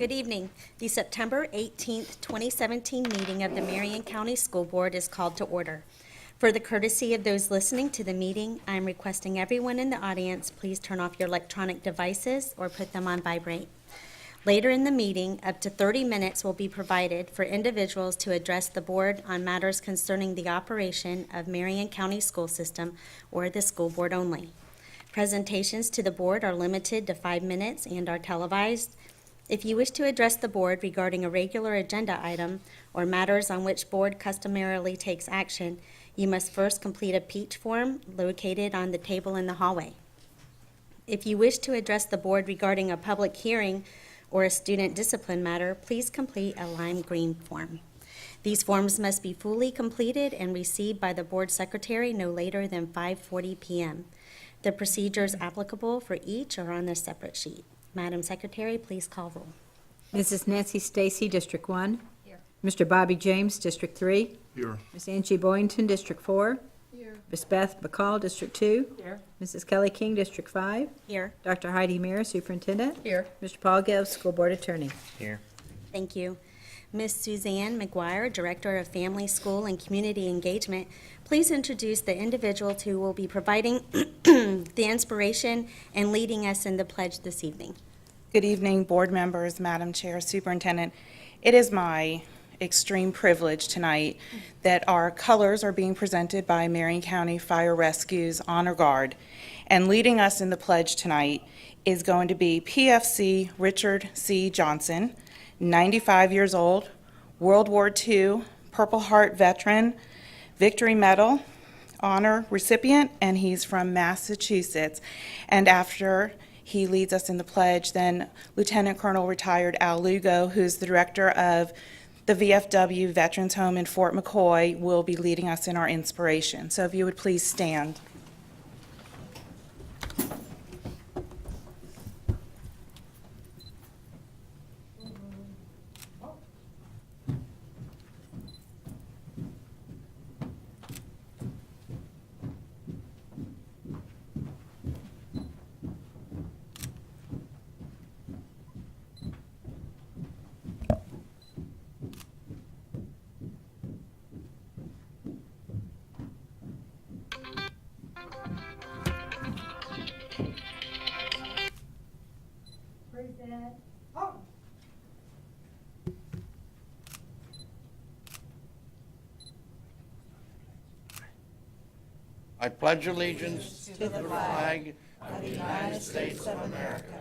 Good evening. The September 18th, 2017 meeting of the Marion County School Board is called to order. For the courtesy of those listening to the meeting, I am requesting everyone in the audience please turn off your electronic devices or put them on vibrate. Later in the meeting, up to 30 minutes will be provided for individuals to address the board on matters concerning the operation of Marion County School System or the school board only. Presentations to the board are limited to 5 minutes and are televised. If you wish to address the board regarding a regular agenda item or matters on which board customarily takes action, you must first complete a peach form located on the table in the hallway. If you wish to address the board regarding a public hearing or a student discipline matter, please complete a lime green form. These forms must be fully completed and received by the board secretary no later than 5:40 p.m. The procedures applicable for each are on a separate sheet. Madam Secretary, please call roll. Mrs. Nancy Stacy, District 1. Here. Mr. Bobby James, District 3. Here. Ms. Angie Boynton, District 4. Here. Ms. Beth Bacall, District 2. Here. Mrs. Kelly King, District 5. Here. Dr. Heidi Mears, Superintendent. Here. Mr. Paul Gibbs, School Board Attorney. Here. Thank you. Ms. Suzanne McGuire, Director of Family, School, and Community Engagement, please introduce the individuals who will be providing the inspiration and leading us in the pledge this evening. Good evening, board members, Madam Chair, Superintendent. It is my extreme privilege tonight that our colors are being presented by Marion County Fire Rescue's Honor Guard. And leading us in the pledge tonight is going to be PFC Richard C. Johnson, 95 years old, World War II Purple Heart veteran, Victory Medal honor recipient, and he's from Massachusetts. And after he leads us in the pledge, then Lieutenant Colonel retired Al Lugo, who's the director of the VFW Veterans Home in Fort McCoy, will be leading us in our inspiration. So if you would please stand. I pledge allegiance to the flag of the United States of America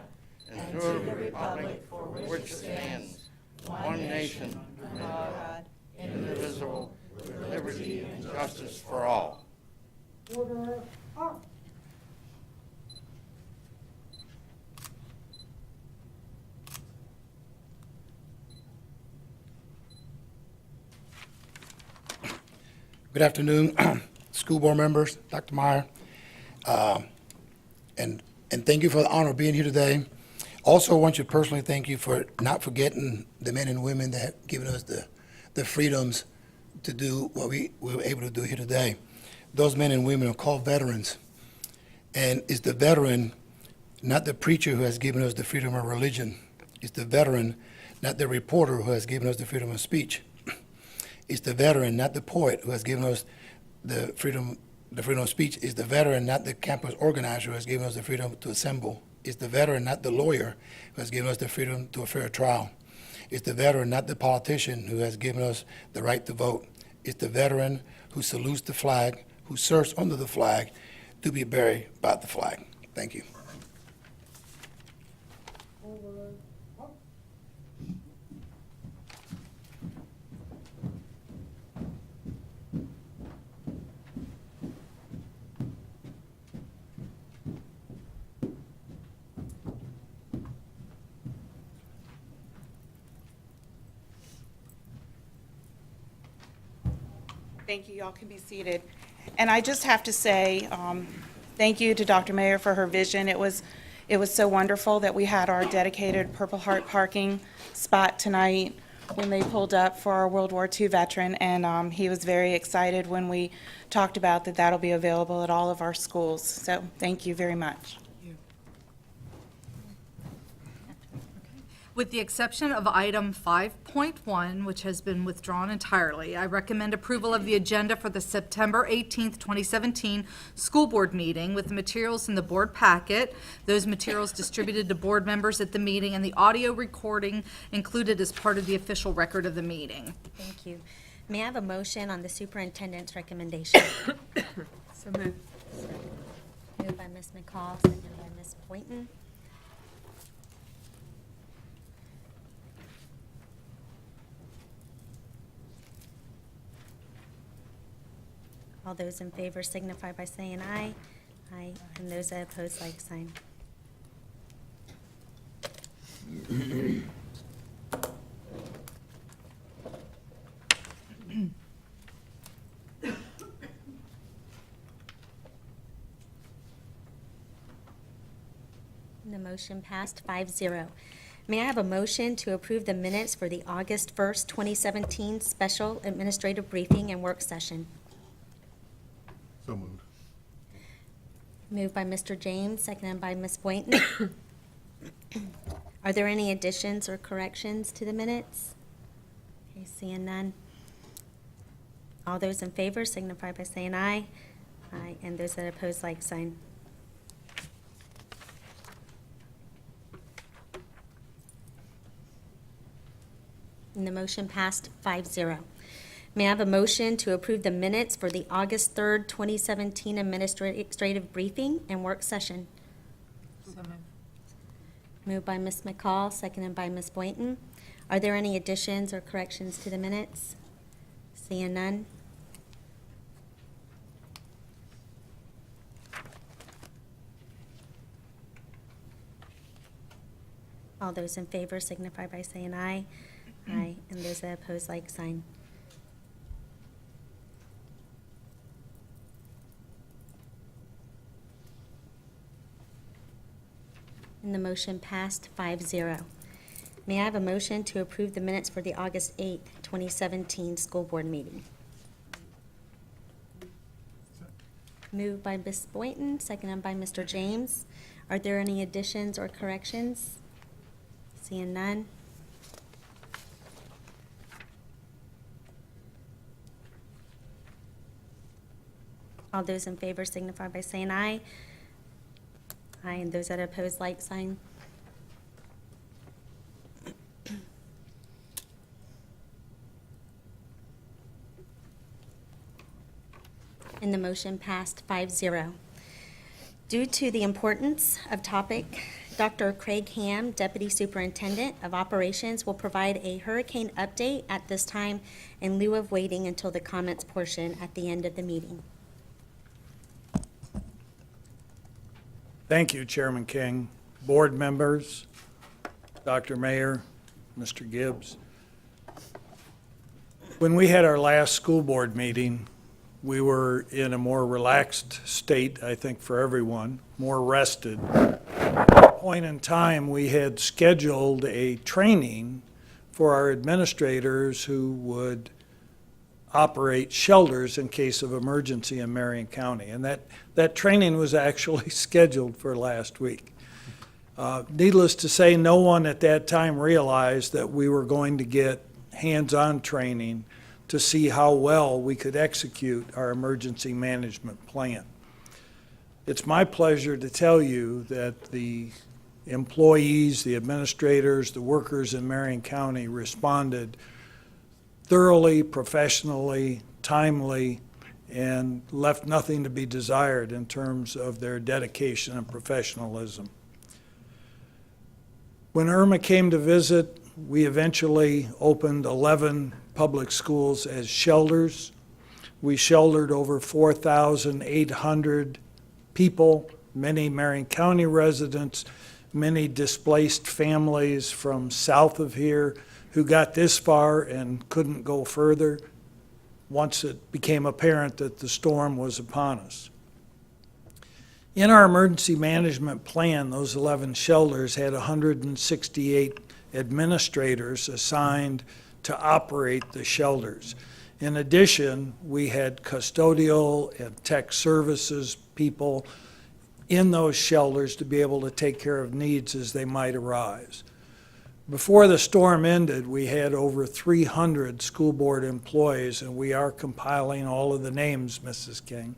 and to the republic for which it stands, one nation, under God, indivisible, with liberty and justice for all. Order up. Good afternoon, school board members, Dr. Meyer, and thank you for the honor of being here today. Also, I want you to personally thank you for not forgetting the men and women that have given us the freedoms to do what we were able to do here today. Those men and women are called veterans, and it's the veteran, not the preacher, who has given us the freedom of religion. It's the veteran, not the reporter, who has given us the freedom of speech. It's the veteran, not the poet, who has given us the freedom of speech. It's the veteran, not the campus organizer, who has given us the freedom to assemble. It's the veteran, not the lawyer, who has given us the freedom to a fair trial. It's the veteran, not the politician, who has given us the right to vote. It's the veteran who salutes the flag, who serves under the flag, to be buried by the flag. Thank you. Thank you. Y'all can be seated. And I just have to say thank you to Dr. Mayer for her vision. It was so wonderful that we had our dedicated Purple Heart parking spot tonight when they pulled up for our World War II veteran, and he was very excited when we talked about that that'll be available at all of our schools. So thank you very much. With the exception of item 5.1, which has been withdrawn entirely, I recommend approval of the agenda for the September 18th, 2017 school board meeting with the materials in the board packet, those materials distributed to board members at the meeting, and the audio recording included as part of the official record of the meeting. Thank you. May I have a motion on the superintendent's recommendation? So moved. Moved by Ms. McCall, seconded by Ms. Boynton. All those in favor signify by saying aye. Aye. And those that oppose, like sign. And the motion passed 5-0. May I have a motion to approve the minutes for the August 1st, 2017 special administrative briefing and work session? So moved. Moved by Mr. James, seconded by Ms. Boynton. Are there any additions or corrections to the minutes? Okay, seeing none. All those in favor signify by saying aye. Aye, and those that oppose, like sign. And the motion passed 5-0. May I have a motion to approve the minutes for the August 3rd, 2017 administrative briefing and work session? So moved. Moved by Ms. McCall, seconded by Ms. Boynton. Are there any additions or corrections to the minutes? Seeing none. All those in favor signify by saying aye. Aye, and those that oppose, like sign. And the motion passed 5-0. May I have a motion to approve the minutes for the August 8th, 2017 school board meeting? Moved by Ms. Boynton, seconded by Mr. James. Are there any additions or corrections? Seeing none. All those in favor signify by saying aye. Aye, and those that oppose, like sign. And the motion passed 5-0. Due to the importance of topic, Dr. Craig Ham, Deputy Superintendent of Operations, will provide a hurricane update at this time in lieu of waiting until the comments portion at the end of the meeting. Thank you, Chairman King, board members, Dr. Mayor, Mr. Gibbs. When we had our last school board meeting, we were in a more relaxed state, I think, for everyone, more rested. At that point in time, we had scheduled a training for our administrators who would operate shelters in case of emergency in Marion County. And that training was actually scheduled for last week. Needless to say, no one at that time realized that we were going to get hands-on training to see how well we could execute our emergency management plan. It's my pleasure to tell you that the employees, the administrators, the workers in Marion County responded thoroughly, professionally, timely, and left nothing to be desired in terms of their dedication and professionalism. When Irma came to visit, we eventually opened 11 public schools as shelters. We sheltered over 4,800 people, many Marion County residents, many displaced families from south of here who got this far and couldn't go further once it became apparent that the storm was upon us. In our emergency management plan, those 11 shelters had 168 administrators assigned to operate the shelters. In addition, we had custodial and tech services people in those shelters to be able to take care of needs as they might arise. Before the storm ended, we had over 300 school board employees, and we are compiling all of the names, Mrs. King,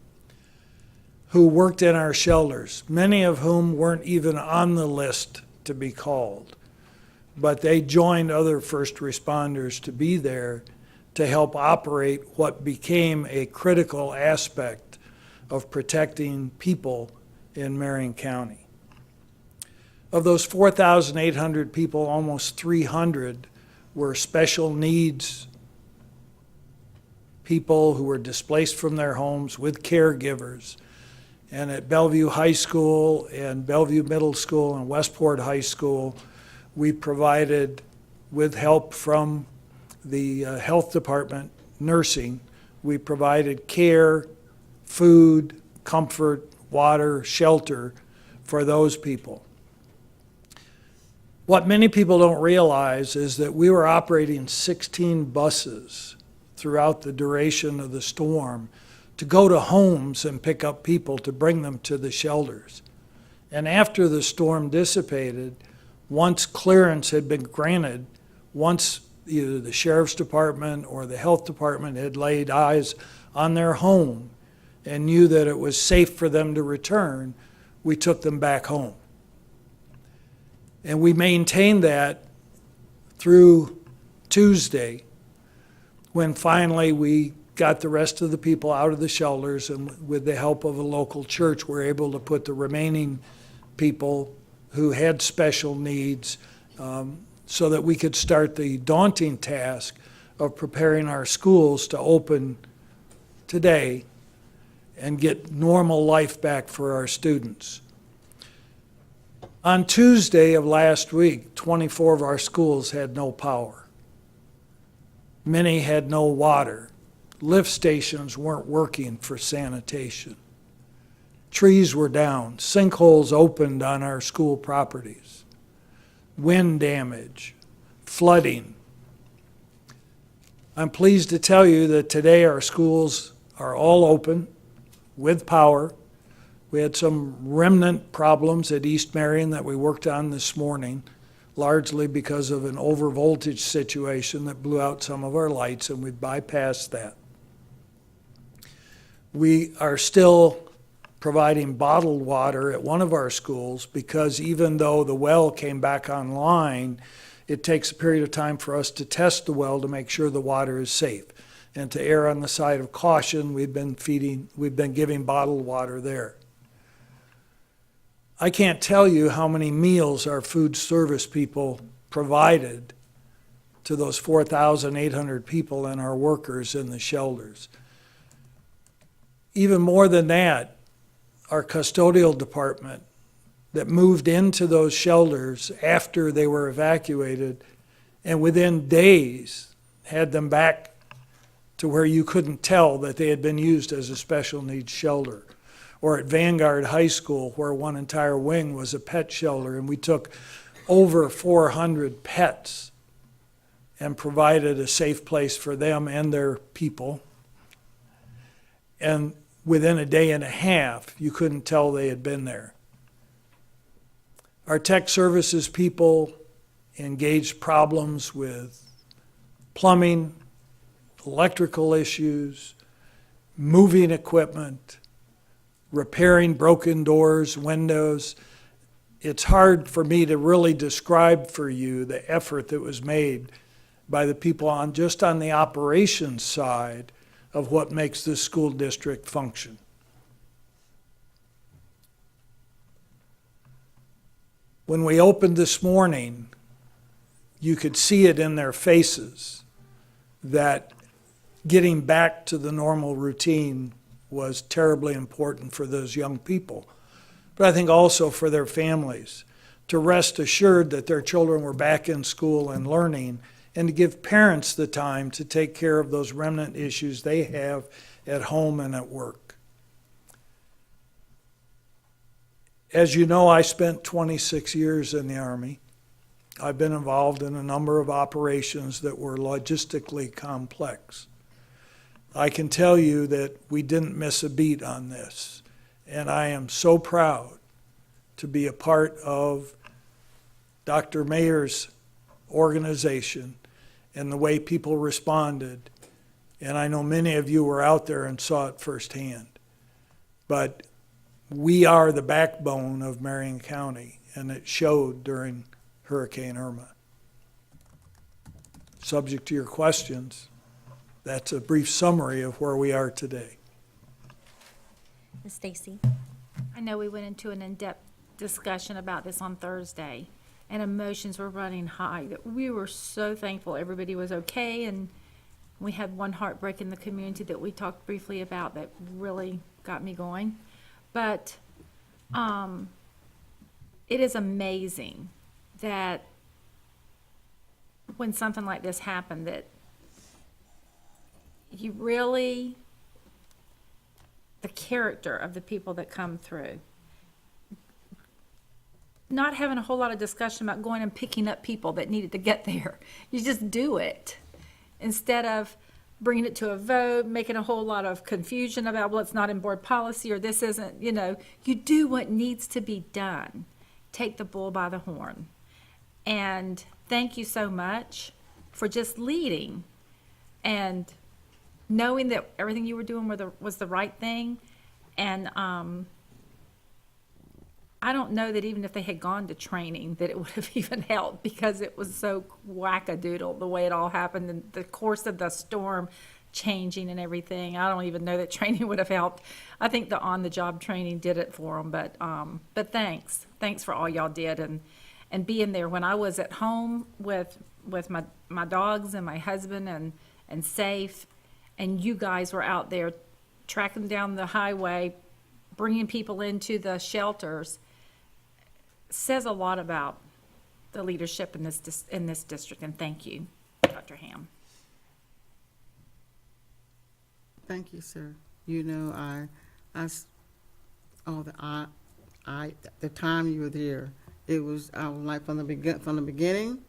who worked in our shelters, many of whom weren't even on the list to be called. But they joined other first responders to be there to help operate what became a critical aspect of protecting people in Marion County. Of those 4,800 people, almost 300 were special needs people who were displaced from their homes with caregivers. And at Bellevue High School and Bellevue Middle School and Westport High School, we provided, with help from the health department, nursing, we provided care, food, comfort, water, shelter for those people. What many people don't realize is that we were operating 16 buses throughout the duration of the storm to go to homes and pick up people to bring them to the shelters. And after the storm dissipated, once clearance had been granted, once either the sheriff's department or the health department had laid eyes on their home and knew that it was safe for them to return, we took them back home. And we maintained that through Tuesday, when finally we got the rest of the people out of the shelters, and with the help of a local church, we're able to put the remaining people who had special needs so that we could start the daunting task of preparing our schools to open today and get normal life back for our students. On Tuesday of last week, 24 of our schools had no power. Many had no water. Lift stations weren't working for sanitation. Trees were down. Sinkholes opened on our school properties. Wind damage, flooding. I'm pleased to tell you that today our schools are all open with power. We had some remnant problems at East Marion that we worked on this morning, largely because of an overvoltage situation that blew out some of our lights, and we bypassed that. We are still providing bottled water at one of our schools because even though the well came back online, it takes a period of time for us to test the well to make sure the water is safe. And to err on the side of caution, we've been giving bottled water there. I can't tell you how many meals our food service people provided to those 4,800 people and our workers in the shelters. Even more than that, our custodial department that moved into those shelters after they were evacuated and within days had them back to where you couldn't tell that they had been used as a special needs shelter. Or at Vanguard High School, where one entire wing was a pet shelter, and we took over 400 pets and provided a safe place for them and their people. And within a day and a half, you couldn't tell they had been there. Our tech services people engaged problems with plumbing, electrical issues, moving equipment, repairing broken doors, windows. It's hard for me to really describe for you the effort that was made by the people just on the operations side of what makes this school district function. When we opened this morning, you could see it in their faces that getting back to the normal routine was terribly important for those young people, but I think also for their families, to rest assured that their children were back in school and learning, and to give parents the time to take care of those remnant issues they have at home and at work. As you know, I spent 26 years in the Army. I've been involved in a number of operations that were logistically complex. I can tell you that we didn't miss a beat on this, and I am so proud to be a part of Dr. Mayer's organization and the way people responded. And I know many of you were out there and saw it firsthand. But we are the backbone of Marion County, and it showed during Hurricane Irma. Subject to your questions, that's a brief summary of where we are today. Ms. Stacy? I know we went into an in-depth discussion about this on Thursday, and emotions were running high. That we were so thankful everybody was okay, and we had one heartbreak in the community that we talked briefly about that really got me going. But it is amazing that when something like this happened, that you really, the character of the people that come through, not having a whole lot of discussion about going and picking up people that needed to get there. You just do it instead of bringing it to a vote, making a whole lot of confusion about, well, it's not in board policy or this isn't, you know, you do what needs to be done. Take the bull by the horn. And thank you so much for just leading and knowing that everything you were doing was the right thing. And I don't know that even if they had gone to training that it would have even helped, because it was so wackadoodle the way it all happened and the course of the storm changing and everything. I don't even know that training would have helped. I think the on-the-job training did it for them, but thanks for all y'all did and being there when I was at home with my dogs and my husband and safe, and you guys were out there tracking down the highway, bringing people into the shelters. Says a lot about the leadership in this district, and thank you, Dr. Ham. Thank you, sir. You know, the time you were there, it was, I was like from the beginning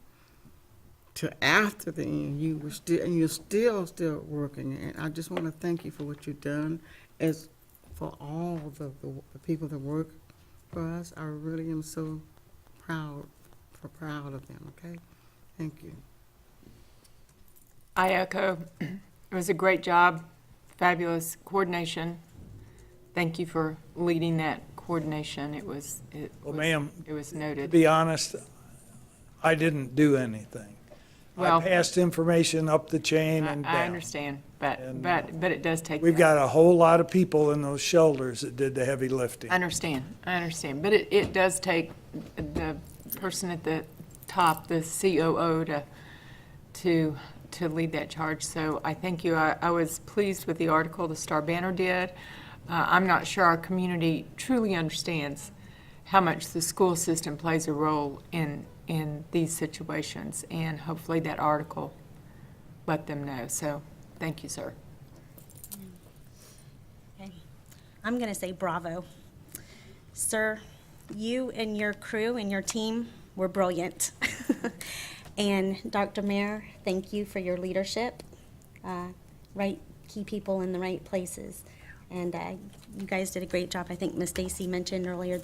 to after the end, you were still, and you're still working. And I just want to thank you for what you've done, as for all the people that work for us. I really am so proud of them, okay? Thank you. I echo. It was a great job, fabulous coordination. Thank you for leading that coordination. It was Ma'am, it was to noted. be honest, I didn't do anything. Well, I passed information up the chain and down. I understand, but it does take. We've got a whole lot of people in those shelters that did the heavy lifting. I understand, but it does take the person at the top, the COO, to lead that charge. So I thank you. I was pleased with the article the Star Banner did. I'm not sure our community truly understands how much the school system plays a role in these situations, and hopefully that article let them know. So thank you, sir. Okay. I'm going to say bravo. Sir, you and your crew and your team were brilliant. And Dr. Mayor, thank you for your leadership. Key people in the right places. And you guys did a great job. I think Ms. Stacy mentioned earlier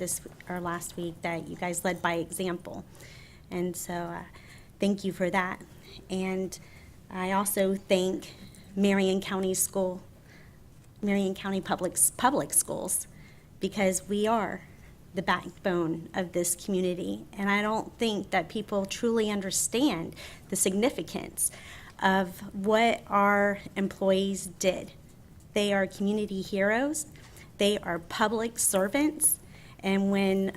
last week that you guys led by example. And so thank you for that. And I also thank Marion County Public Schools, because we are the backbone of this community. And I don't think that people truly understand the significance of what our employees did. They are community heroes. They are public servants. And when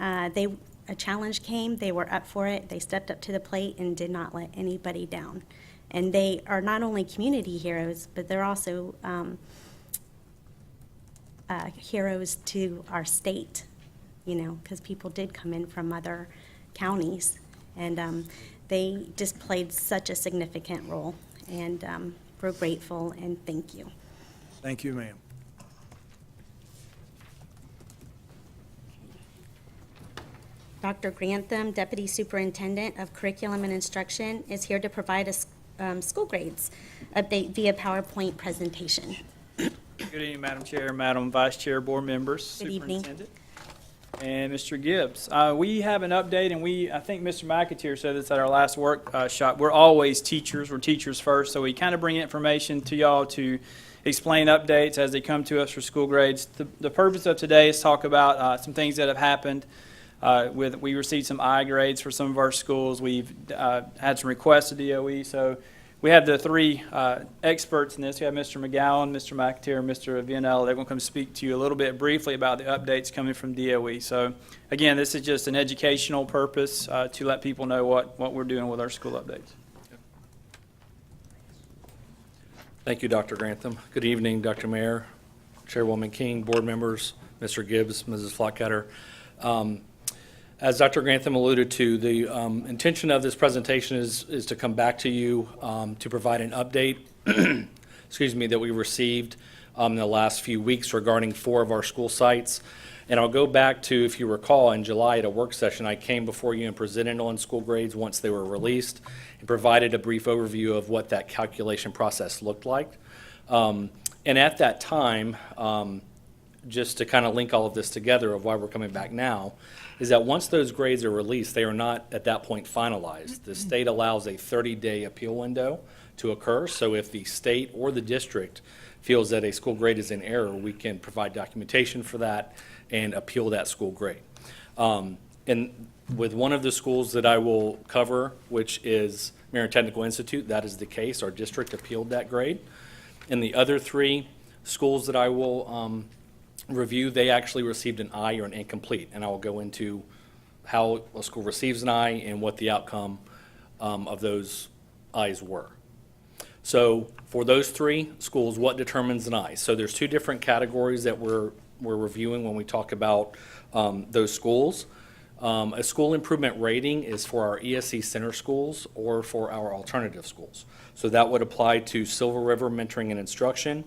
a challenge came, they were up for it. They stepped up to the plate and did not let anybody down. And they are not only community heroes, but they're also heroes to our state, because people did come in from other counties. And they just played such a significant role. And we're grateful and thank you. Thank you, ma'am. Dr. Grantham, Deputy Superintendent of Curriculum and Instruction, is here to provide a school grades update via PowerPoint presentation. Good evening, Madam Chair, Madam Vice Chair, board members, Good evening. Superintendent. and Mr. Gibbs. We have an update, and I think Mr. McAteer said this at our last workshop. We're always teachers. We're teachers first, so we kind of bring information to y'all to explain updates as they come to us for school grades. The purpose of today is talk about some things that have happened. We received some I grades for some of our schools. We've had some requests to DOE, so we have the three experts in this. We have Mr. McGowan, Mr. McAteer, and Mr. Vienel. They're going to come speak to you a little bit briefly about the updates coming from DOE. So, again, this is just an educational purpose to let people know what we're doing with our school updates. Thank you, Dr. Grantham. Good evening, Dr. Mayor, Chairwoman King, board members, Mr. Gibbs, Mrs. Flockadder. As Dr. Grantham alluded to, the intention of this presentation is to come back to you to provide an update excuse me, that we received in the last few weeks regarding 4 of our school sites. And I'll go back to, if you recall, in July at a work session, I came before you and presented on school grades once they were released and provided a brief overview of what that calculation process looked like. And at that time, just to kind of link all of this together of why we're coming back now, is that once those grades are released, they are not at that point finalized. The state allows a 30-day appeal window to occur. So if the state or the district feels that a school grade is in error, we can provide documentation for that and appeal that school grade. And with one of the schools that I will cover, which is Marion Technical Institute, that is the case. Our district appealed that grade. And the other 3 schools that I will review, they actually received an I or an incomplete, and I will go into how a school receives an I and what the outcome of those I's were. So for those 3 schools, what determines an I? So there's 2 different categories that we're reviewing when we talk about those schools. A school improvement rating is for our ESC center schools or for our alternative schools. So that would apply to Silver River Mentoring and Instruction,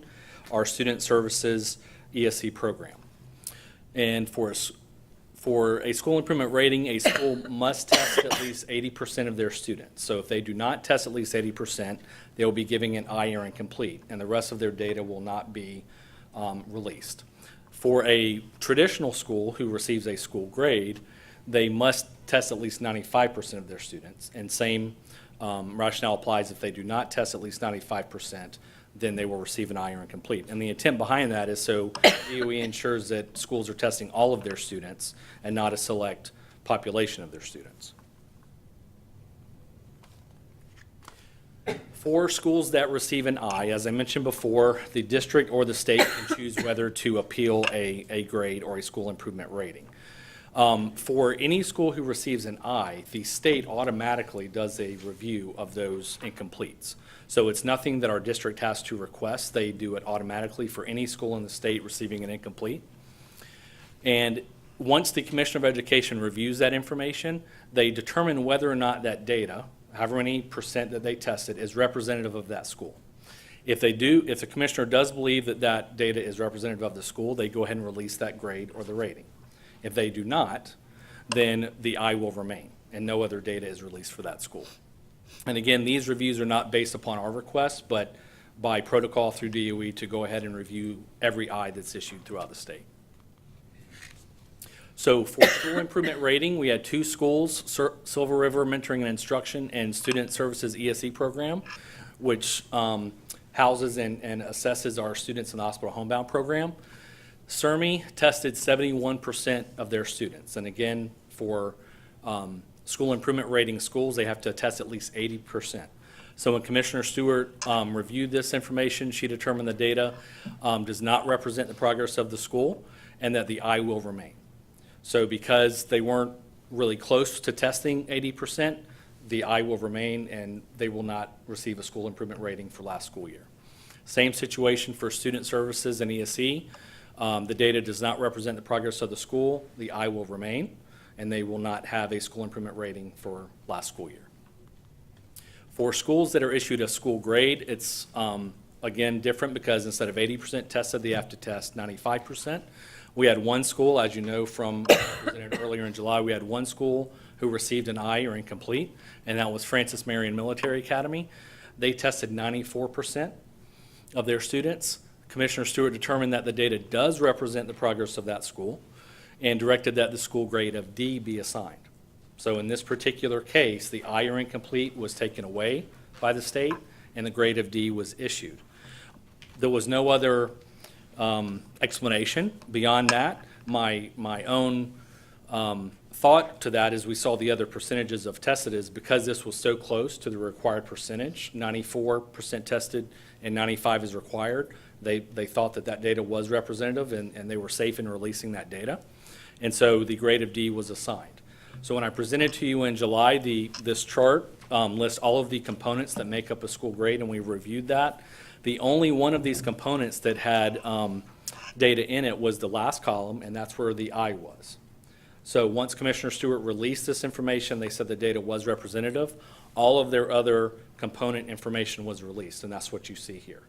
our student services ESC program. And for a school improvement rating, a school must test at least 80% of their students. So if they do not test at least 80%, they will be giving an I or incomplete, and the rest of their data will not be released. For a traditional school who receives a school grade, they must test at least 95% of their students, and same rationale applies if they do not test at least 95%, then they will receive an I or incomplete. And the intent behind that is so DOE ensures that schools are testing all of their students and not a select population of their students. For schools that receive an I, as I mentioned before, the district or the state can choose whether to appeal a grade or a school improvement rating. For any school who receives an I, the state automatically does a review of those incompletes. So it's nothing that our district has to request. They do it automatically for any school in the state receiving an incomplete. And once the Commissioner of Education reviews that information, they determine whether or not that data, however many percent that they tested, is representative of that school. If the Commissioner does believe that that data is representative of the school, they go ahead and release that grade or the rating. If they do not, then the I will remain, and no other data is released for that school. And again, these reviews are not based upon our request, but by protocol through DOE to go ahead and review every I that's issued throughout the state. So for school improvement rating, we had 2 schools, Silver River Mentoring and Instruction and Student Services ESE program, which houses and assesses our students in the hospital homebound program. CIRME tested 71% of their students. And again, for school improvement rating schools, they have to test at least 80%. So when Commissioner Stewart reviewed this information, she determined the data does not represent the progress of the school and that the I will remain. So because they weren't really close to testing 80%, the I will remain and they will not receive a school improvement rating for last school year. Same situation for student services and ESE. The data does not represent the progress of the school. The I will remain, and they will not have a school improvement rating for last school year. For schools that are issued a school grade, it's, again, different because instead of 80% tested, they have to test 95%. We had one school, as you know from presented earlier in July, we had one school who received an I or incomplete, and that was Francis Marion Military Academy. They tested 94% of their students. Commissioner Stewart determined that the data does represent the progress of that school, and directed that the school grade of D be assigned. So in this particular case, the I or incomplete was taken away by the state, and the grade of D was issued. There was no other explanation beyond that. My own thought to that is we saw the other percentages of tested is because this was so close to the required percentage, 94% tested and 95 is required, they thought that that data was representative and they were safe in releasing that data. And so the grade of D was assigned. So when I presented to you in July, this chart lists all of the components that make up a school grade, and we reviewed that. The only one of these components that had data in it was the last column, and that's where the I was. So once Commissioner Stewart released this information, they said the data was representative. All of their other component information was released, and that's what you see here.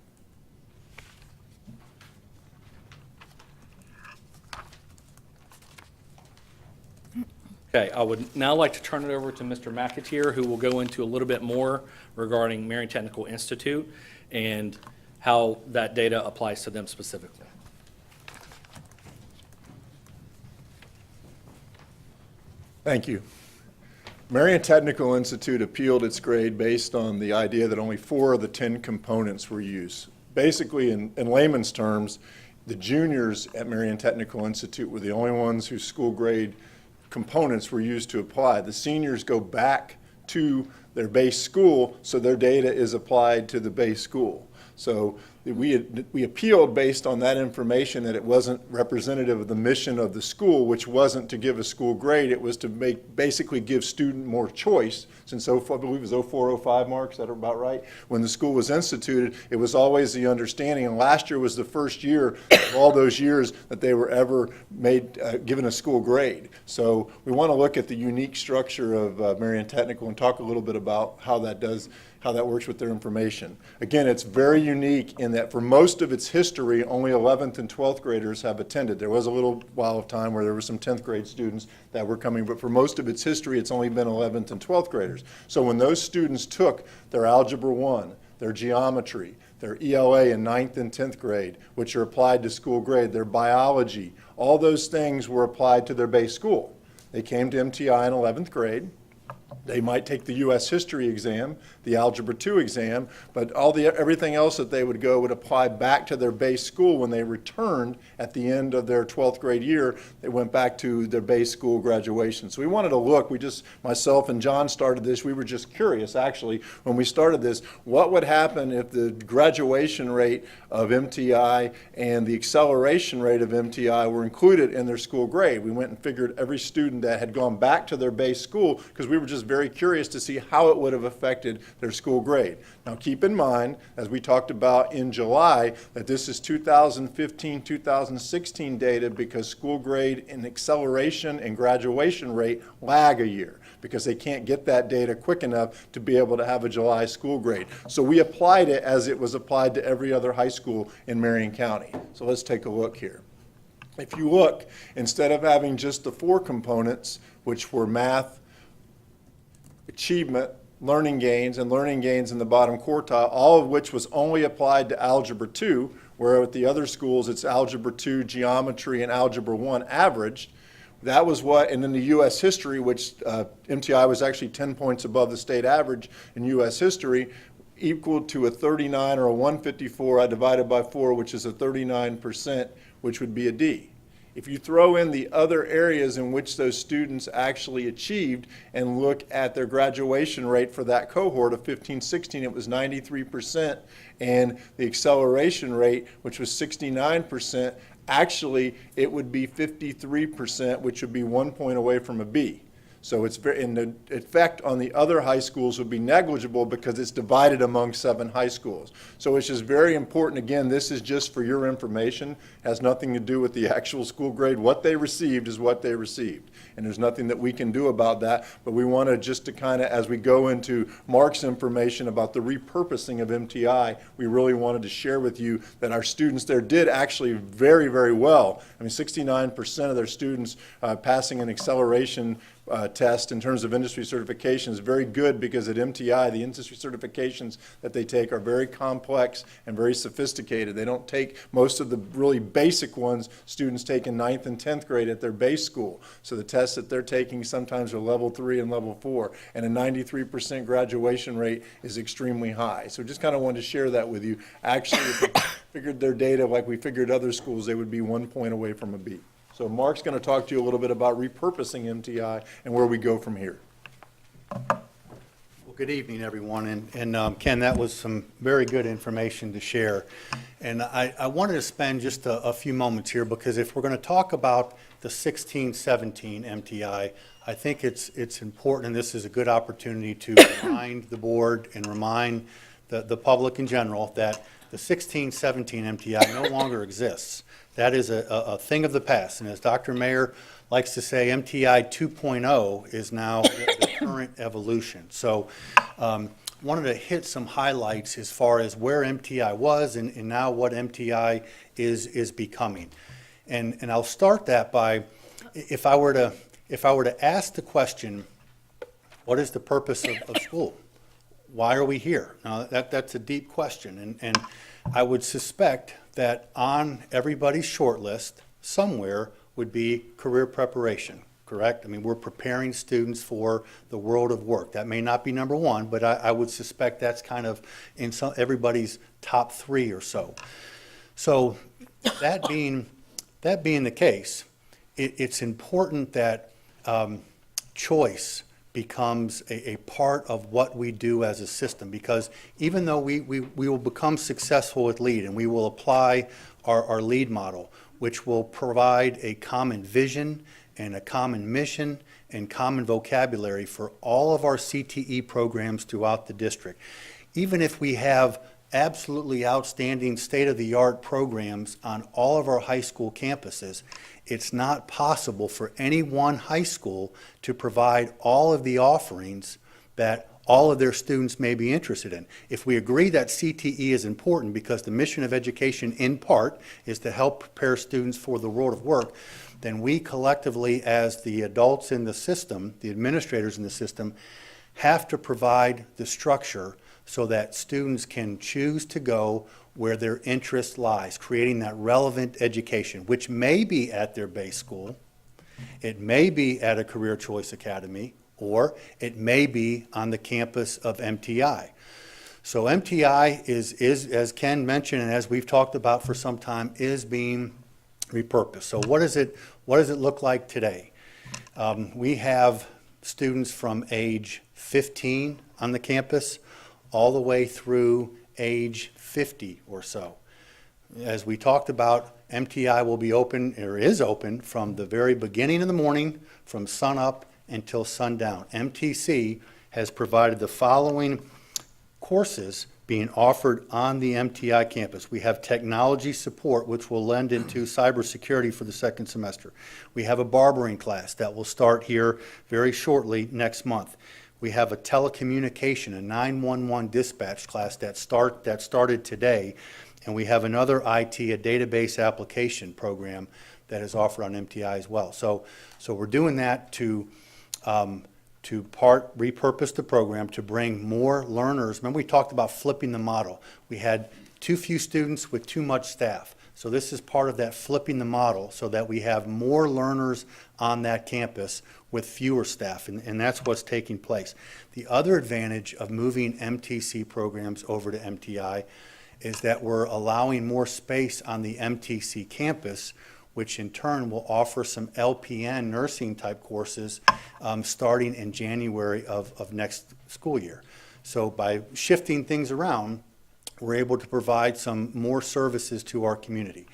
Okay, I would now like to turn it over to Mr. McAteer, who will go into a little bit more regarding Marion Technical Institute and how that data applies to them specifically. Thank you. Marion Technical Institute appealed its grade based on the idea that only 4 of the 10 components were used. Basically, in layman's terms, the juniors at Marion Technical Institute were the only ones whose school grade components were used to apply. The seniors go back to their base school, so their data is applied to the base school. So we appealed based on that information that it wasn't representative of the mission of the school, which wasn't to give a school grade. It was to basically give student more choice. Since I believe it was 04, 05, Mark, is that about right? When the school was instituted, it was always the understanding, and last year was the first year of all those years that they were ever given a school grade. So we want to look at the unique structure of Marion Technical and talk a little bit about how that works with their information. Again, it's very unique in that for most of its history, only 11th and 12th graders have attended. There was a little while of time where there were some 10th grade students that were coming, but for most of its history, it's only been 11th and 12th graders. So when those students took their Algebra 1, their geometry, their ELA in 9th and 10th grade, which are applied to school grade, their biology, all those things were applied to their base school. They came to MTI in 11th grade. They might take the U.S. history exam, the Algebra 2 exam, but everything else that they would go would apply back to their base school when they returned at the end of their 12th grade year. They went back to their base school graduation. So we wanted to look, myself and John started this, we were just curious actually when we started this, what would happen if the graduation rate of MTI and the acceleration rate of MTI were included in their school grade. We went and figured every student that had gone back to their base school, because we were just very curious to see how it would have affected their school grade. Now keep in mind, as we talked about in July, that this is 2015-2016 data because school grade and acceleration and graduation rate lag a year because they can't get that data quick enough to be able to have a July school grade. So we applied it as it was applied to every other high school in Marion County. So let's take a look here. If you look, instead of having just the 4 components, which were math, achievement, learning gains, and learning gains in the bottom quartile, all of which was only applied to Algebra 2, where at the other schools it's Algebra 2, Geometry, and Algebra 1 averaged. That was what, and in the U.S. history, which MTI was actually 10 points above the state average in U.S. history, equal to a 39 or a 154 divided by 4, which is a 39%, which would be a D. If you throw in the other areas in which those students actually achieved and look at their graduation rate for that cohort of 15-16, it was 93%, and the acceleration rate, which was 69%, actually it would be 53%, which would be 1 point away from a B. So and the effect on the other high schools would be negligible because it's divided among 7 high schools. So it's just very important. Again, this is just for your information. It has nothing to do with the actual school grade. What they received is what they received. And there's nothing that we can do about that. But we want to just to kind of, as we go into Mark's information about the repurposing of MTI, we really wanted to share with you that our students there did actually very, very well. I mean, 69% of their students passing an acceleration test in terms of industry certification is very good because at MTI, the industry certifications that they take are very complex and very sophisticated. They don't take most of the really basic ones students take in 9th and 10th grade at their base school. So the tests that they're taking sometimes are level 3 and level 4, and a 93% graduation rate is extremely high. So just kind of wanted to share that with you. Actually, if we figured their data like we figured other schools, they would be 1 point away from a B. So Mark's going to talk to you a little bit about repurposing MTI and where we go from here. Well, good evening, everyone. And Ken, that was some very good information to share. And I wanted to spend just a few moments here because if we're going to talk about the 16-17 MTI, I think it's important, and this is a good opportunity to remind the board and remind the public in general that the 16-17 MTI no longer exists. That is a thing of the past. And as Dr. Mayer likes to say, MTI 2.0 is now the current evolution. So wanted to hit some highlights as far as where MTI was and now what MTI is becoming. And I'll start that by, if I were to ask the question, what is the purpose of school? Why are we here? Now, that's a deep question, and I would suspect that on everybody's short list somewhere would be career preparation, correct? I mean, we're preparing students for the world of work. That may not be number one, but I would suspect that's kind of in everybody's top 3 or so. So that being the case, it's important that choice becomes a part of what we do as a system, because even though we will become successful with LEAD and we will apply our LEAD model, which will provide a common vision and a common mission and common vocabulary for all of our CTE programs throughout the district. Even if we have absolutely outstanding state-of-the-art programs on all of our high school campuses, it's not possible for any one high school to provide all of the offerings that all of their students may be interested in. If we agree that CTE is important because the mission of education in part is to help prepare students for the world of work, then we collectively as the adults in the system, the administrators in the system, have to provide the structure so that students can choose to go where their interest lies, creating that relevant education, which may be at their base school, it may be at a career choice academy, or it may be on the campus of MTI. So MTI is, as Ken mentioned and as we've talked about for some time, is being repurposed. So what does it look like today? We have students from age 15 on the campus all the way through age 50 or so. As we talked about, MTI will be open, or is open, from the very beginning of the morning, from sun up until sundown. MTC has provided the following courses being offered on the MTI campus. We have technology support, which will lend into cybersecurity for the second semester. We have a barbering class that will start here very shortly next month. We have a telecommunication, a 911 dispatch class that started today, and we have another IT, a database application program that is offered on MTI as well. So we're doing that to repurpose the program to bring more learners. Remember, we talked about flipping the model. We had too few students with too much staff. So this is part of that flipping the model so that we have more learners on that campus with fewer staff, and that's what's taking place. The other advantage of moving MTC programs over to MTI is that we're allowing more space on the MTC campus, which in turn will offer some LPN nursing type courses starting in January of next school year. So by shifting things around, we're able to provide some more services to our community.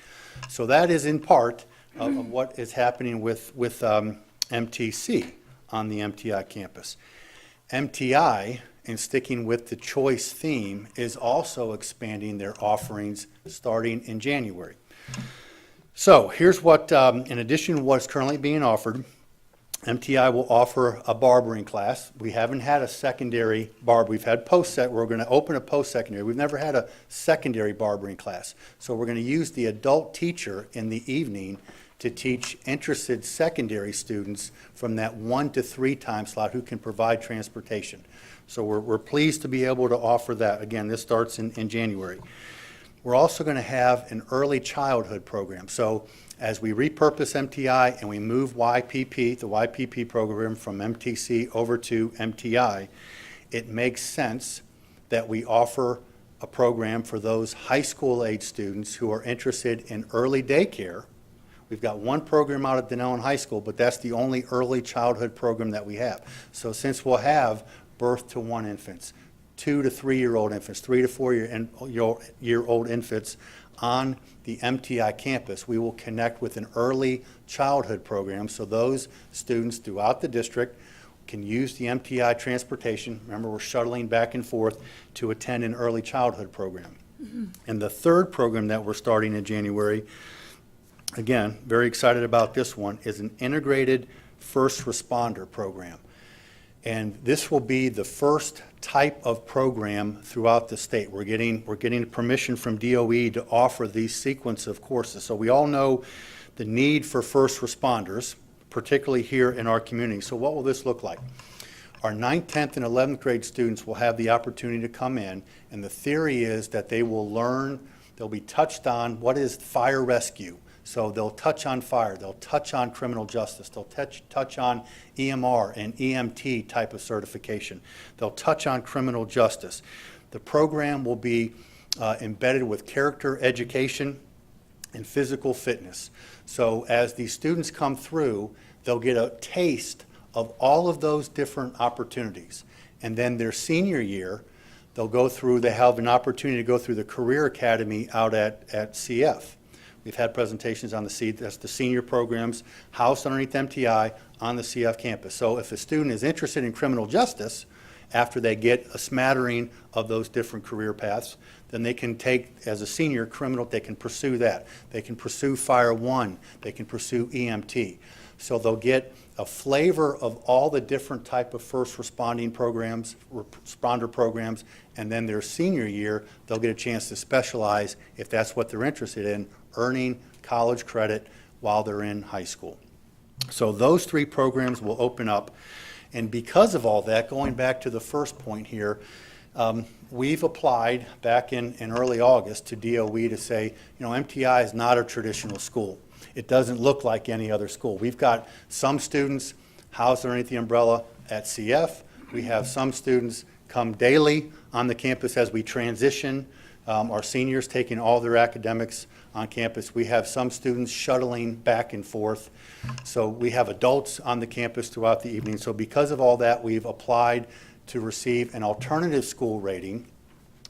So that is in part of what is happening with MTC on the MTI campus. MTI, in sticking with the choice theme, is also expanding their offerings starting in January. So here's what, in addition to what's currently being offered, MTI will offer a barbering class. We haven't had a secondary barber. We've had we're going to open a post-secondary. We've never had a secondary barbering class. So we're going to use the adult teacher in the evening to teach interested secondary students from that 1 to 3 time slot who can provide transportation. So we're pleased to be able to offer that. Again, this starts in January. We're also going to have an early childhood program. So as we repurpose MTI and we move YPP, the YPP program from MTC over to MTI, it makes sense that we offer a program for those high school age students who are interested in early daycare. We've got one program out at Denellen High School, but that's the only early childhood program that we have. So since we'll have birth to 1 infants, 2 to 3-year-old infants, 3 to 4-year-old infants on the MTI campus, we will connect with an early childhood program so those students throughout the district can use the MTI transportation. Remember, we're shuttling back and forth to attend an early childhood program. And the third program that we're starting in January, again, very excited about this one, is an integrated first responder program. And this will be the first type of program throughout the state. We're getting permission from DOE to offer these sequence of courses. So we all know the need for first responders, particularly here in our community. So what will this look like? Our 9th, 10th, and 11th grade students will have the opportunity to come in, and the theory is that they will learn, they'll be touched on what is fire rescue. So they'll touch on fire, they'll touch on criminal justice, they'll touch on EMR and EMT type of certification. They'll touch on criminal justice. The program will be embedded with character education and physical fitness. So as these students come through, they'll get a taste of all of those different opportunities. And then their senior year, they have an opportunity to go through the Career Academy out at CF. We've had presentations on that's the senior programs housed underneath MTI on the CF campus. So if a student is interested in criminal justice, after they get a smattering of those different career paths, then they can take, as a senior criminal, they can pursue that. They can pursue Fire 1, they can pursue EMT. So they'll get a flavor of all the different type of first responder programs, and then their senior year, they'll get a chance to specialize, if that's what they're interested in, earning college credit while they're in high school. So those 3 programs will open up. And because of all that, going back to the first point here, we've applied back in early August to DOE to say, MTI is not a traditional school. It doesn't look like any other school. We've got some students housed underneath the umbrella at CF. We have some students come daily on the campus as we transition. Our seniors taking all their academics on campus. We have some students shuttling back and forth. So we have adults on the campus throughout the evening. So because of all that, we've applied to receive an alternative school rating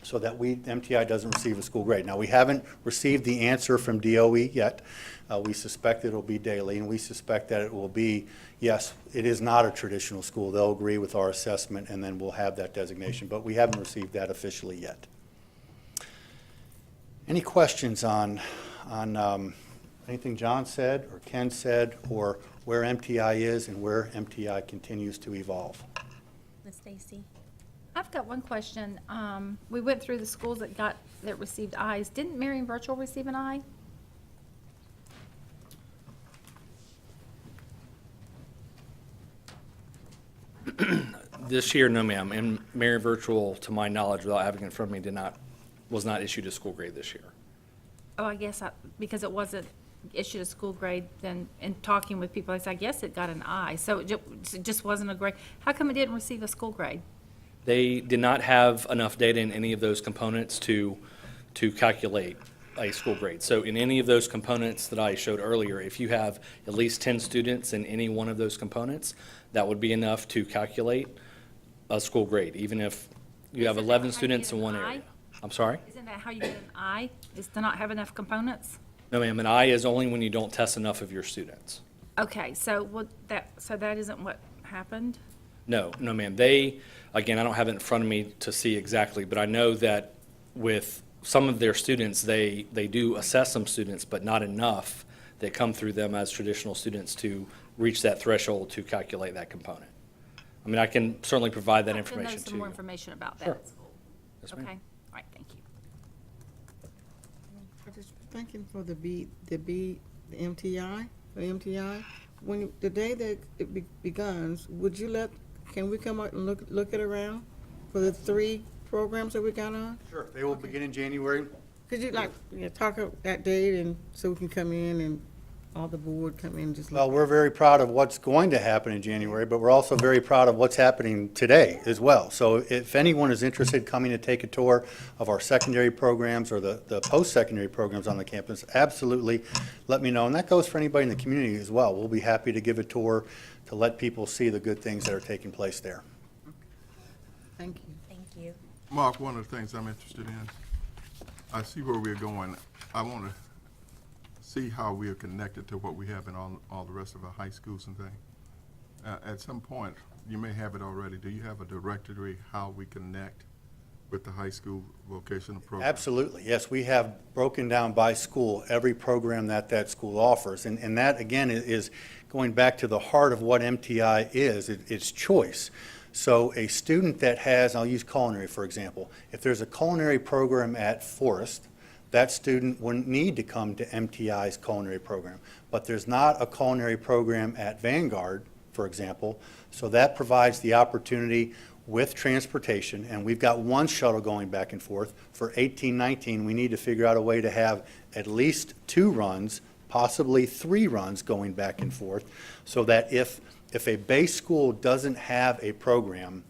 so that MTI doesn't receive a school grade. Now, we haven't received the answer from DOE yet. We suspect it'll be daily, and we suspect that it will be, yes, it is not a traditional school. They'll agree with our assessment, and then we'll have that designation. But we haven't received that officially yet. Any questions on anything John said or Ken said, or where MTI is and where MTI continues to evolve? Ms. Stacy? I've got one question. We went through the schools that received I's. Didn't Marion Virtual receive an I? This year, no ma'am, and Marion Virtual, to my knowledge, without having it in front of me, was not issued a school grade this year. Oh, I guess because it wasn't issued a school grade, then in talking with people, I said, I guess it got an I. So it just wasn't a grade. How come it didn't receive a school grade? They did not have enough data in any of those components to calculate a school grade. So in any of those components that I showed earlier, if you have at least 10 students in any one of those components, that would be enough to calculate a school grade, even if you have 11 students in one area. I'm sorry? Isn't that how you get an I, is to not have enough components? No, ma'am, an I is only when you don't test enough of your students. Okay, so that isn't what happened? No, ma'am. They, again, I don't have it in front of me to see exactly, but I know that with some of their students, they do assess some students, but not enough that come through them as traditional students to reach that threshold to calculate that component. I mean, I can certainly provide that information I'd like to know some more you. information about that Sure. at school. Yes, ma'am. Okay, all right, thank you. I just thinking for the MTI, for MTI. The day that it begins, can we come out and look it around for the 3 programs that we got on? Sure. They will begin in January. Could you talk about that date and so we can come in and all the board come in and just Well, look? we're very proud of what's going to happen in January, but we're also very proud of what's happening today as well. So if anyone is interested in coming to take a tour of our secondary programs or the post-secondary programs on the campus, absolutely let me know. And that goes for anybody in the community as well. We'll be happy to give a tour to let people see the good things that are taking place there. Thank you. Thank you. Mark, one of the things I'm interested in, I see where we're going. I want to see how we are connected to what we have in all the rest of our high schools and things. At some point, you may have it already. Do you have a directory how we connect with the high school vocational program? Absolutely, yes. We have broken down by school every program that school offers. And that, again, is going back to the heart of what MTI is. It's choice. So a student that has, I'll use culinary for example, if there's a culinary program at Forest, that student wouldn't need to come to MTI's culinary program. But there's not a culinary program at Vanguard, for example, so that provides the opportunity with transportation, and we've got 1 shuttle going back and forth. For 18-19, we need to figure out a way to have at least 2 runs, possibly 3 runs going back and forth, so that if a base school doesn't have a program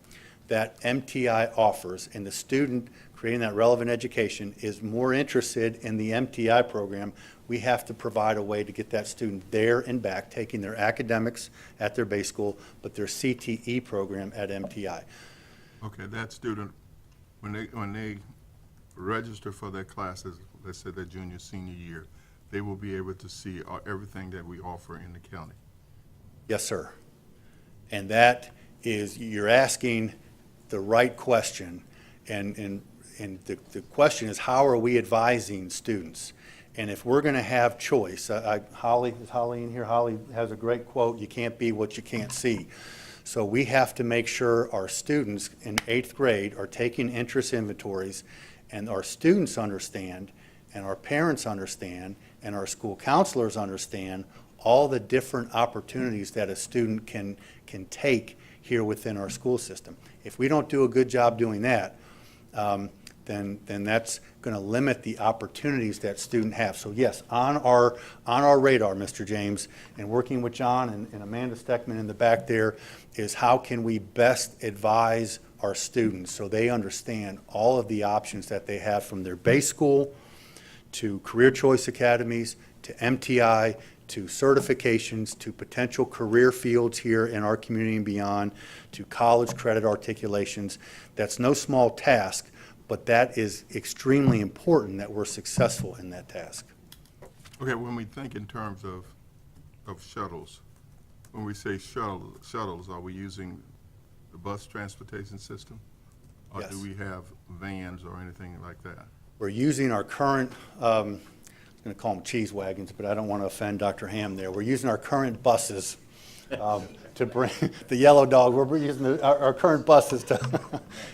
that MTI offers, and the student creating that relevant education is more interested in the MTI program, we have to provide a way to get that student there and back, taking their academics at their base school, but their CTE program at MTI. Okay, that student, when they register for their classes, let's say their junior, senior year, they will be able to see everything that we offer in the county. Yes, sir. And that is, you're asking the right question, and the question is, how are we advising students? And if we're going to have choice, Holly, is Holly in here? Holly has a great quote, "You can't be what you can't see." So we have to make sure our students in 8th grade are taking interest inventories, and our students understand, and our parents understand, and our school counselors understand all the different opportunities that a student can take here within our school system. If we don't do a good job doing that, then that's going to limit the opportunities that students have. So yes, on our radar, Mr. James, and working with John and Amanda Steckman in the back there, is how can we best advise our students so they understand all of the options that they have, from their base school to career choice academies to MTI to certifications to potential career fields here in our community and beyond, to college credit articulations. That's no small task, but that is extremely important that we're successful in that task. Okay, when we think in terms of shuttles, when we say shuttles, are we using the bus transportation system? Or Yes. do we have vans or anything like that? We're using our current, I'm going to call them cheese wagons, but I don't want to offend Dr. Ham there. We're using our current buses to bring the yellow dog. We're using our current buses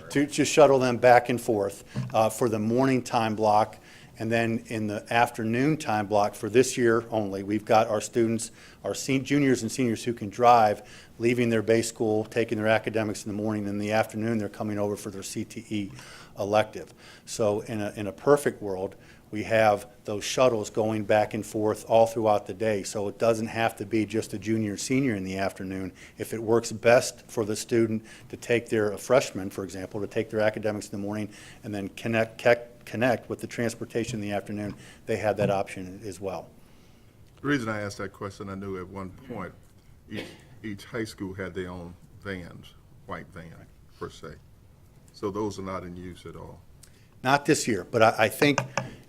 to shuttle them back and forth for the morning time block. And then in the afternoon time block for this year only, we've got our students, our juniors and seniors who can drive, leaving their base school, taking their academics in the morning. In the afternoon, they're coming over for their CTE elective. So in a perfect world, we have those shuttles going back and forth all throughout the day. So it doesn't have to be just a junior or senior in the afternoon. If it works best for the student to take a freshman, for example, to take their academics in the morning and then connect with the transportation in the afternoon, they have that option as well. The reason I asked that question, I knew at one point each high school had their own vans, white van per se. So those are not in use at all. Not this year, but I think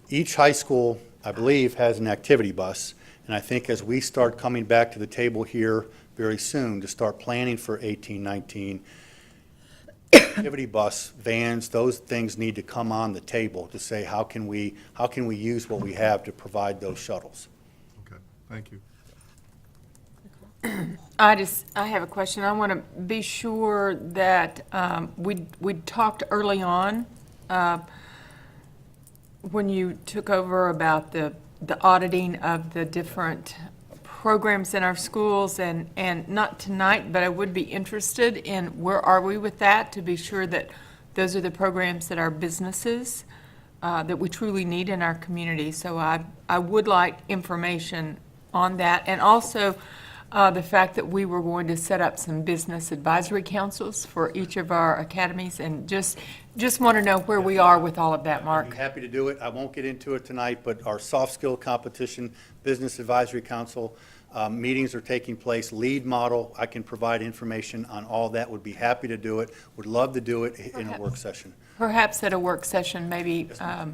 each high school, I believe, has an activity bus. And I think as we start coming back to the table here very soon to start planning for 18-19, activity bus, vans, those things need to come on the table to say, how can we use what we have to provide those shuttles? Okay, thank you. I have a question. I want to be sure that we talked early on when you took over about the auditing of the different programs in our schools, and not tonight, but I would be interested in where are we with that, to be sure that those are the programs that our businesses, that we truly need in our community. So I would like information on that, and also the fact that we were going to set up some business advisory councils for each of our academies, and just want to know where we are with all of that, I'd Mark. be happy to do it. I won't get into it tonight, but our soft skill competition, Business Advisory Council, meetings are taking place. Lead model, I can provide information on all that. Would be happy to do it. Would love to do it in a work session. Perhaps at a work session, maybe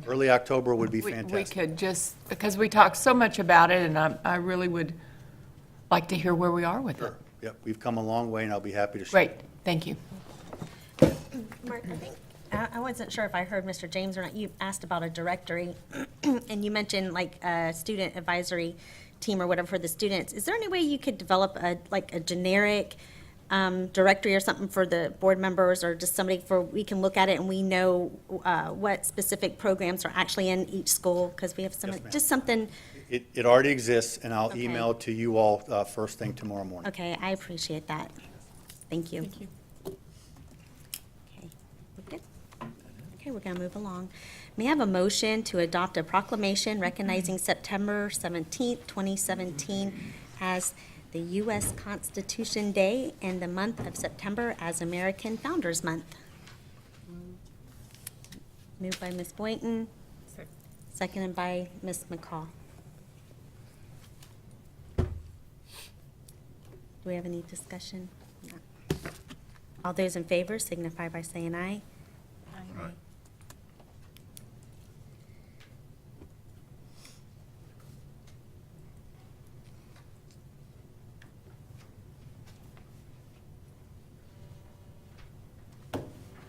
Early October would be we fantastic. could just, because we talked so much about it, and I really would like to hear where we are with it. Sure. Yep, we've come a long way, and I'll be happy to share. Great, thank you. Mark, I think, I wasn't sure if I heard Mr. James or not. You asked about a directory, and you mentioned like a student advisory team or whatever for the students. Is there any way you could develop a generic directory or something for the board members, or just somebody we can look at it and we know what specific programs are actually in each school? Because we have some, Yes, ma'am. just something. It already exists, and I'll Okay. email it to you all first thing tomorrow morning. Okay, I appreciate that. Thank you. Thank you. Okay, we're good. Okay, we're going to move along. May I have a motion to adopt a proclamation recognizing September 17th, 2017 as the U.S. Constitution Day and the month of September as American Founders Month? Moved by Ms. Boynton, seconded by Ms. McCall. Do we have any discussion? No. All those in favor signify by saying aye. Aye.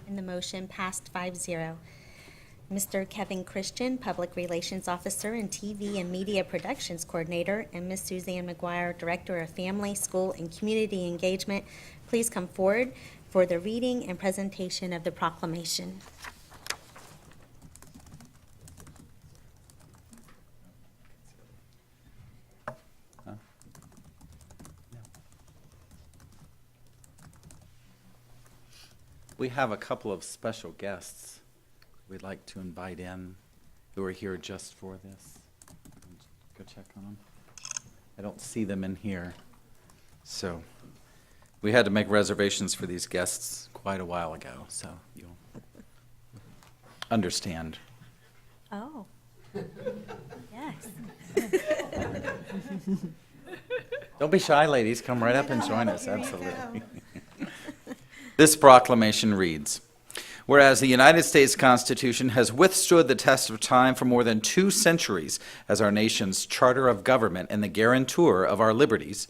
And the motion passed 5-0. Mr. Kevin Christian, Public Relations Officer and TV and Media Productions Coordinator, and Ms. Suzanne McGuire, Director of Family, School, and Community Engagement, please come forward for the reading and presentation of the proclamation. We have a couple of special guests we'd like to invite in who are here just for this. Go check on them. I don't see them in here. So we had to make reservations for these guests quite a while ago, so you'll understand. Oh. Yes. Don't be shy, ladies. Come right up and join us, absolutely. This proclamation reads, whereas the United States Constitution has withstood the test of time for more than 2 centuries as our nation's charter of government and the guarantor of our liberties,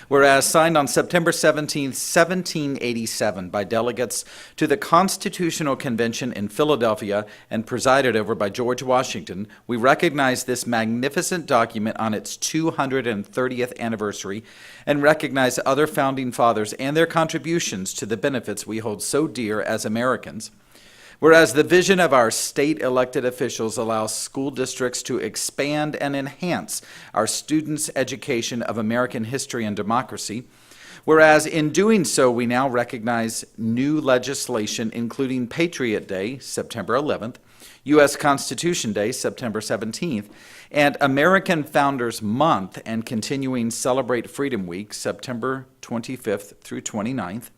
whereas signed on September 17, 1787 by delegates to the Constitutional Convention in Philadelphia and presided over by George Washington, we recognize this magnificent document on its 230th anniversary and recognize other founding fathers and their contributions to the benefits we hold so dear as Americans. Whereas the vision of our state elected officials allows school districts to expand and enhance our students' education of American history and democracy. Whereas in doing so, we now recognize new legislation, including Patriot Day, September 11th, U.S. Constitution Day, September 17th, and American Founders Month and continuing Celebrate Freedom Week, September 25th through 29th.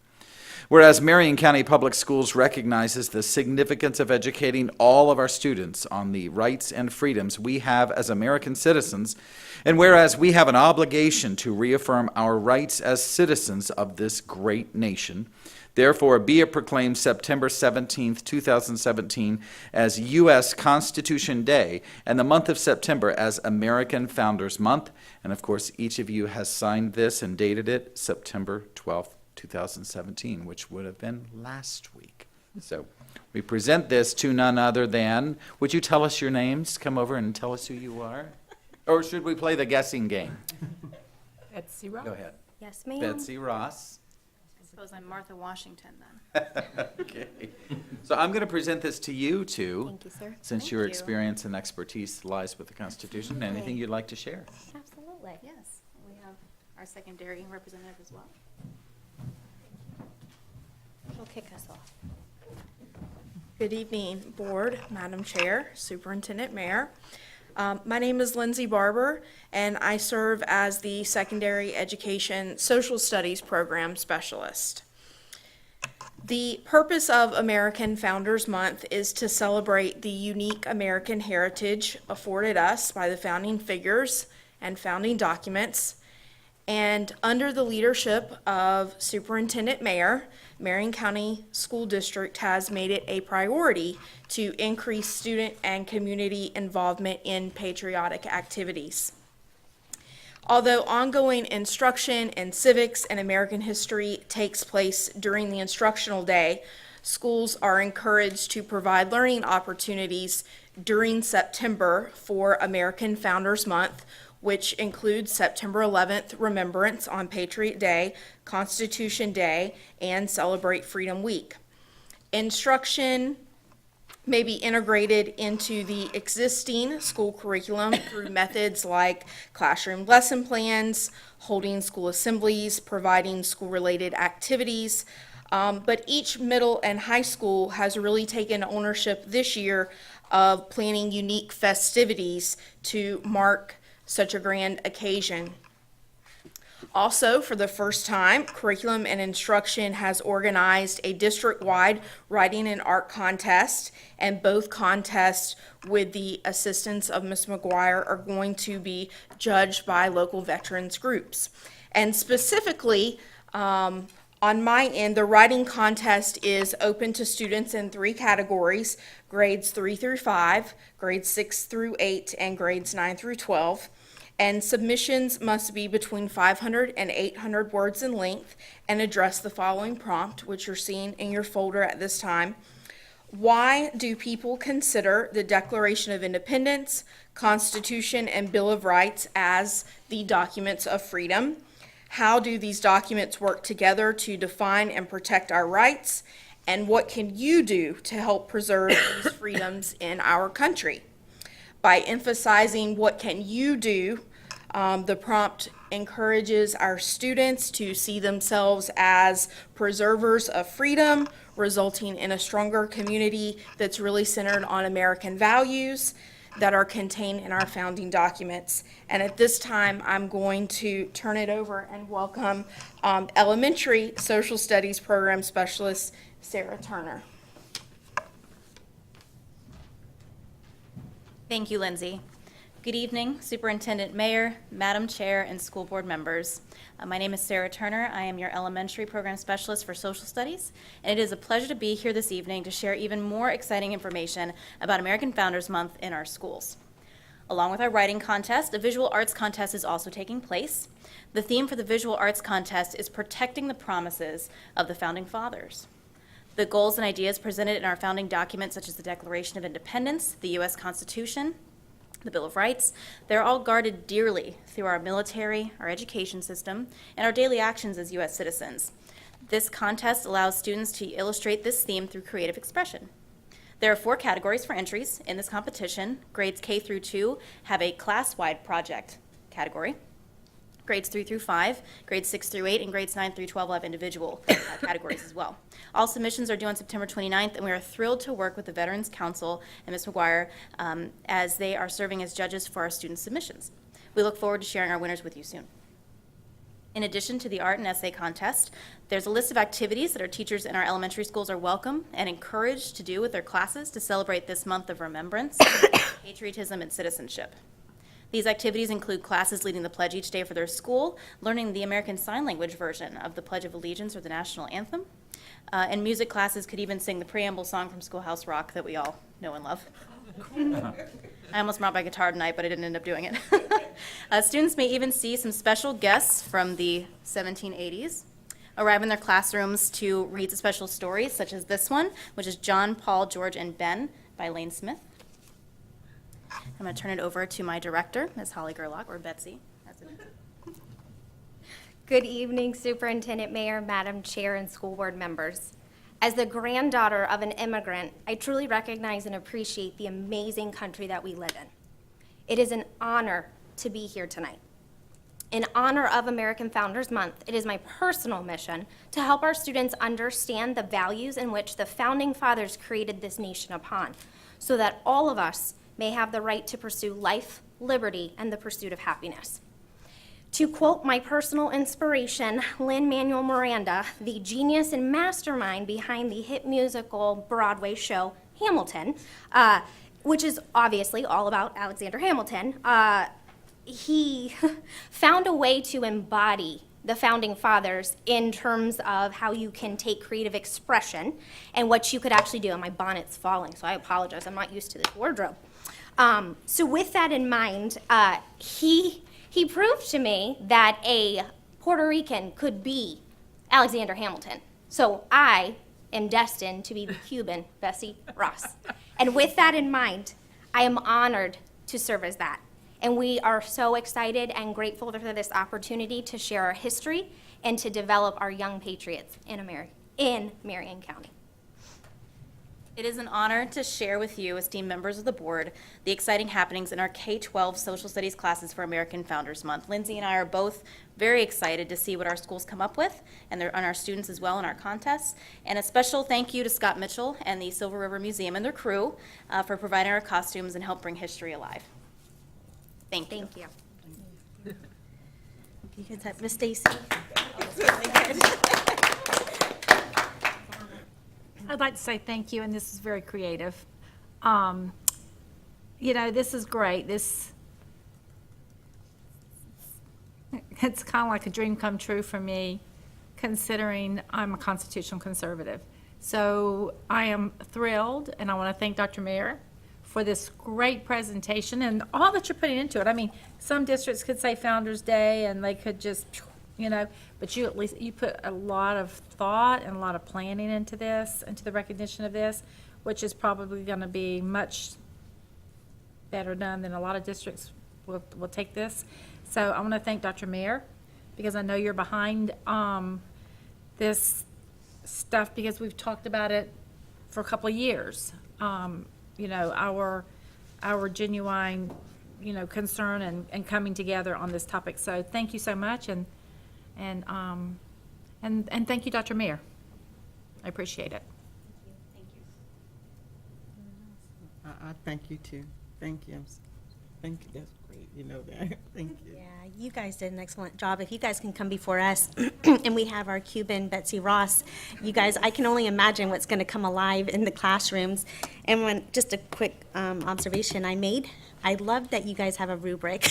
Whereas Marion County Public Schools recognizes the significance of educating all of our students on the rights and freedoms we have as American citizens, and whereas we have an obligation to reaffirm our rights as citizens of this great nation, therefore be it proclaimed September 17th, 2017 as U.S. Constitution Day and the month of September as American Founders Month. And of course, each of you has signed this and dated it September 12th. 2017, which would have been last week. So we present this to none other than, would you tell us your names? Come over and tell us who you are. Or should we play the guessing game? Betsy Ross. Go ahead. Yes, ma'am. Betsy Ross. I suppose I'm Martha Washington then. Okay. So I'm going to present this to you two. Thank you, sir. Since Thank your you. experience and expertise lies with the Constitution. Anything you'd like to share? Absolutely. Yes, we have our secondary representative as well. She'll kick us off. Good evening, Board, Madam Chair, Superintendent Mayor. My name is Lindsay Barber, and I serve as the Secondary Education Social Studies Program Specialist. The purpose of American Founders Month is to celebrate the unique American heritage afforded us by the founding figures and founding documents. And under the leadership of Superintendent Mayor, Marion County School District has made it a priority to increase student and community involvement in patriotic activities. Although ongoing instruction in civics and American history takes place during the instructional day, schools are encouraged to provide learning opportunities during September for American Founders Month, which includes September 11th Remembrance on Patriot Day, Constitution Day, and Celebrate Freedom Week. Instruction may be integrated into the existing school curriculum through methods like classroom lesson plans, holding school assemblies, providing school-related activities. But each middle and high school has really taken ownership this year of planning unique festivities to mark such a grand occasion. Also, for the first time, Curriculum and Instruction has organized a district-wide writing and art contest, and both contests, with the assistance of Ms. McGuire, are going to be judged by local veterans groups. And specifically, on my end, the writing contest is open to students in 3 categories: grades 3 through 5, grades 6 through 8, and grades 9 through 12. And submissions must be between 500 and 800 words in length and address the following prompt, which you're seeing in your folder at this time. Why do people consider the Declaration of Independence, Constitution, and Bill of Rights as the documents of freedom? How do these documents work together to define and protect our rights? And what can you do to help preserve these freedoms in our country? By emphasizing what can you do, the prompt encourages our students to see themselves as preservers of freedom, resulting in a stronger community that's really centered on American values that are contained in our founding documents. And at this time, I'm going to turn it over and welcome Elementary Social Studies Program Specialist Sarah Turner. Thank you, Lindsay. Good evening, Superintendent Mayor, Madam Chair, and school board members. My name is Sarah Turner. I am your elementary program specialist for social studies, and it is a pleasure to be here this evening to share even more exciting information about American Founders Month in our schools. Along with our writing contest, a visual arts contest is also taking place. The theme for the visual arts contest is protecting the promises of the Founding Fathers. The goals and ideas presented in our founding documents, such as the Declaration of Independence, the U.S. Constitution, the Bill of Rights, they're all guarded dearly through our military, our education system, and our daily actions as U.S. citizens. This contest allows students to illustrate this theme through creative expression. There are 4 categories for entries in this competition. Grades K through 2 have a class-wide project category. Grades 3 through 5, grades 6 through 8, and grades 9 through 12 will have individual categories as well. All submissions are due on September 29th, and we are thrilled to work with the Veterans Council and Ms. McGuire as they are serving as judges for our student submissions. We look forward to sharing our winners with you soon. In addition to the art and essay contest, there's a list of activities that our teachers in our elementary schools are welcome and encouraged to do with their classes to celebrate this month of remembrance, patriotism, and citizenship. These activities include classes leading the pledge each day for their school, learning the American Sign Language version of the Pledge of Allegiance or the National Anthem, and music classes could even sing the preamble song from Schoolhouse Rock that we all know and love. I almost brought my guitar tonight, but I didn't end up doing it. Students may even see some special guests from the 1780s arrive in their classrooms to read special stories, such as this one, which is John, Paul, George, and Ben by Lane Smith. I'm going to turn it over to my director, Ms. Holly Gerlach, or Betsy. Good evening, Superintendent, Mayor, Madam Chair, and school board members. As the granddaughter of an immigrant, I truly recognize and appreciate the amazing country that we live in. It is an honor to be here tonight. In honor of American Founders Month, it is my personal mission to help our students understand the values in which the Founding Fathers created this nation upon, so that all of us may have the right to pursue life, liberty, and the pursuit of happiness. To quote my personal inspiration, Lin-Manuel Miranda, the genius and mastermind behind the hit musical Broadway show Hamilton, which is obviously all about Alexander Hamilton, he found a way to embody the Founding Fathers in terms of how you can take creative expression and what you could actually do. And my bonnet's falling, so I apologize. I'm not used to this wardrobe. So with that in mind, he proved to me that a Puerto Rican could be Alexander Hamilton. So I am destined to be the Cuban Bessie Ross. And with that in mind, I am honored to serve as that. And we are so excited and grateful for this opportunity to share our history and to develop our young patriots in Marion County. It is an honor to share with you, esteemed members of the board, the exciting happenings in our K-12 social studies classes for American Founders Month. Lindsay and I are both very excited to see what our schools come up with, and our students as well in our contests. And a special thank you to Scott Mitchell and the Silver River Museum and their crew for providing our costumes and help bring history alive. Thank you. Thank you. You guys have Miss Stacy. I'd like to say thank you, and this is very creative. This is great. It's kind of like a dream come true for me, considering I'm a constitutional conservative. So I am thrilled, and I want to thank Dr. Mayer for this great presentation and all that you're putting into it. I mean, some districts could say Founders Day, and they could just, but you at least, you put a lot of thought and a lot of planning into this, into the recognition of this, which is probably going to be much better done than a lot of districts will take this. So I want to thank Dr. Mayer, because I know you're behind this stuff, because we've talked about it for a couple of years. Our genuine, concern and coming together on this topic. So thank you so much, and thank you, Dr. Mayer. I appreciate it. I thank you too. Thank you. Thank you. That's great. You know that. Thank you. Yeah, you guys did an excellent job. If you guys can come before us, and we have our Cuban Betsy Ross, you guys, I can only imagine what's going to come alive in the classrooms. And just a quick observation I made, I love that you guys have a rubric.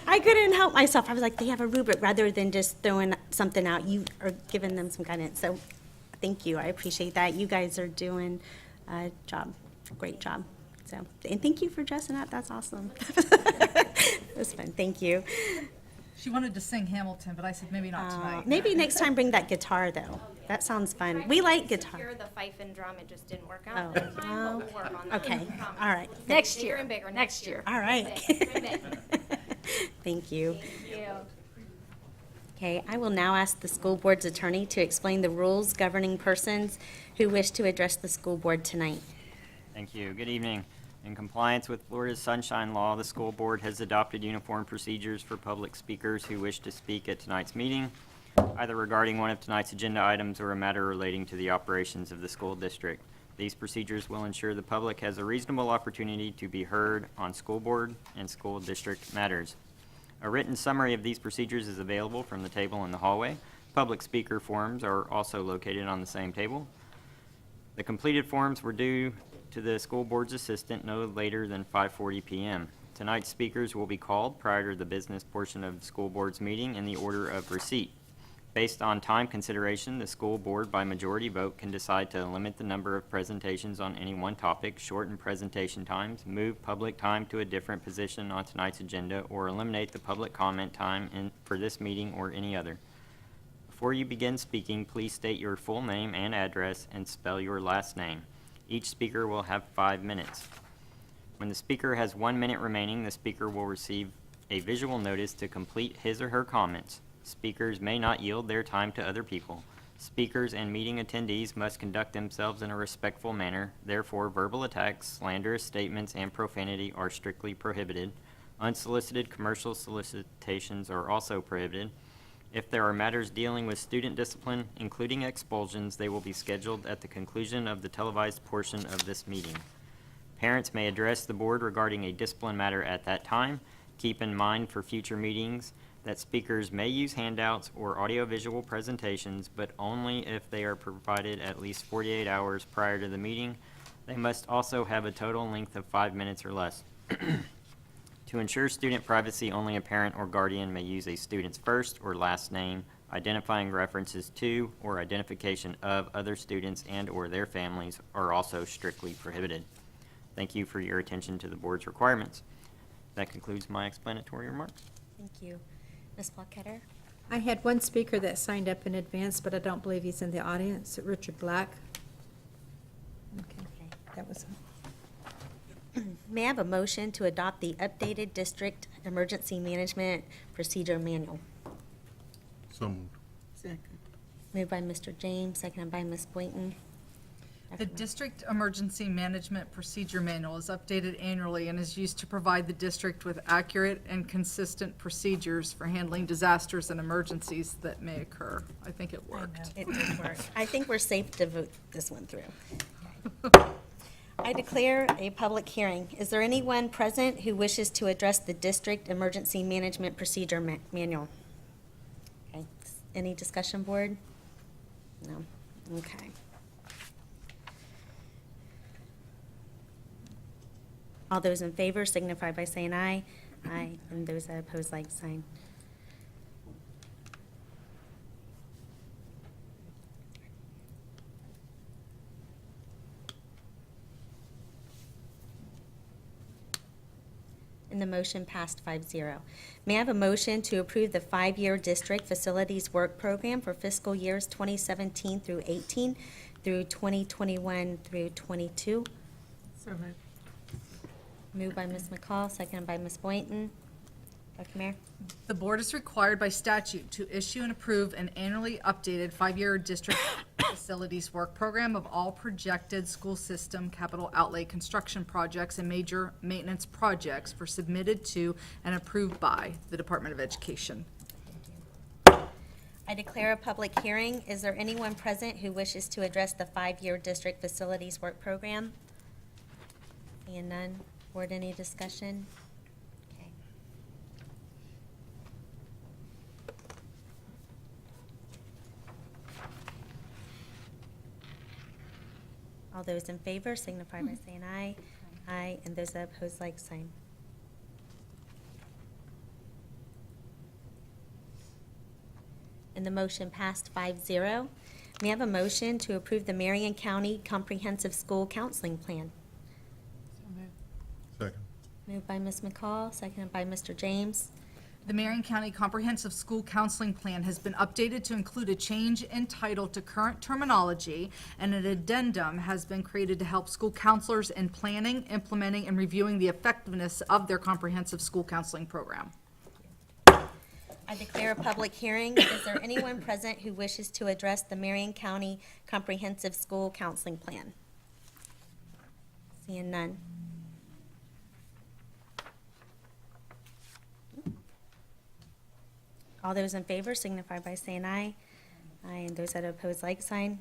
I couldn't help myself. I was like, they have a rubric rather than just throwing something out. You are giving them some guidance. So thank you. I appreciate that. You guys are doing a great job. So, and thank you for dressing up. That's awesome. It was fun. Thank you. She wanted to sing Hamilton, but I said maybe not tonight. Maybe next time bring that guitar, though. That sounds fun. We like guitar. Secure the fife and drum, it just didn't work Oh, out this time, but we'll work on that. okay. I promise. All right. Next Bigger year. and bigger Next year. All right. Big, big. Thank you. Thank you. Okay, I will now ask the school board's attorney to explain the rules governing persons who wish to address the school board tonight. Thank you. Good evening. In compliance with Florida's Sunshine Law, the school board has adopted uniform procedures for public speakers who wish to speak at tonight's meeting, either regarding one of tonight's agenda items or a matter relating to the operations of the school district. These procedures will ensure the public has a reasonable opportunity to be heard on school board and school district matters. A written summary of these procedures is available from the table in the hallway. Public speaker forms are also located on the same table. The completed forms were due to the school board's assistant no later than 5:40 p.m. Tonight's speakers will be called prior to the business portion of the school board's meeting in the order of receipt. Based on time consideration, the school board by majority vote can decide to limit the number of presentations on any one topic, shorten presentation times, move public time to a different position on tonight's agenda, or eliminate the public comment time for this meeting or any other. Before you begin speaking, please state your full name and address and spell your last name. Each speaker will have 5 minutes. When the speaker has 1 minute remaining, the speaker will receive a visual notice to complete his or her comments. Speakers may not yield their time to other people. Speakers and meeting attendees must conduct themselves in a respectful manner. Therefore, verbal attacks, slanderous statements, and profanity are strictly prohibited. Unsolicited commercial solicitations are also prohibited. If there are matters dealing with student discipline, including expulsions, they will be scheduled at the conclusion of the televised portion of this meeting. Parents may address the board regarding a discipline matter at that time. Keep in mind for future meetings that speakers may use handouts or audiovisual presentations, but only if they are provided at least 48 hours prior to the meeting. They must also have a total length of 5 minutes or less. To ensure student privacy, only a parent or guardian may use a student's first or last name. Identifying references to or identification of other students and/or their families are also strictly prohibited. Thank you for your attention to the board's requirements. That concludes my explanatory remarks. Thank you. Ms. Flackhetter? I had one speaker that signed up in advance, but I don't believe he's in the audience, Richard Black. Okay, that was May I have a motion to adopt the updated district emergency management procedure manual? So moved. Second. Moved by Mr. James, seconded by Ms. Boynton. The District Emergency Management Procedure Manual is updated annually and is used to provide the district with accurate and consistent procedures for handling disasters and emergencies that may occur. I think it worked. It did work. I think we're safe to vote this one through. I declare a public hearing. Is there anyone present who wishes to address the District Emergency Management Procedure Manual? Okay. Any discussion, board? No. Okay. All those in favor signify by saying aye. Aye. And those that oppose, like sign. And the motion passed 5-0. May I have a motion to approve the 5-year district facilities work program for fiscal years 2017 through 18 through 2021 through 22? So moved. Moved by Ms. McCall, seconded by Ms. Boynton. Dr. Mayor? The board is required by statute to issue and approve an annually updated 5-year district facilities work program of all projected school system capital outlay construction projects and major maintenance projects for submitted to and approved by the Department of Education. I declare a public hearing. Is there anyone present who wishes to address the 5-year district facilities work program? Seeing none. Board, any discussion? Okay. All those in favor signify by saying aye. Aye. And those that oppose, like sign. And the motion passed 5-0. May I have a motion to approve the Marion County Comprehensive School Counseling Plan? Second. Moved by Ms. McCall, seconded by Mr. James. The Marion County Comprehensive School Counseling Plan has been updated to include a change in title to current terminology, and an addendum has been created to help school counselors in planning, implementing, and reviewing the effectiveness of their comprehensive school counseling program. I declare a public hearing. Is there anyone present who wishes to address the Marion County Comprehensive School Counseling Plan? Seeing none. All those in favor signify by saying aye. Aye, and those that oppose, like sign.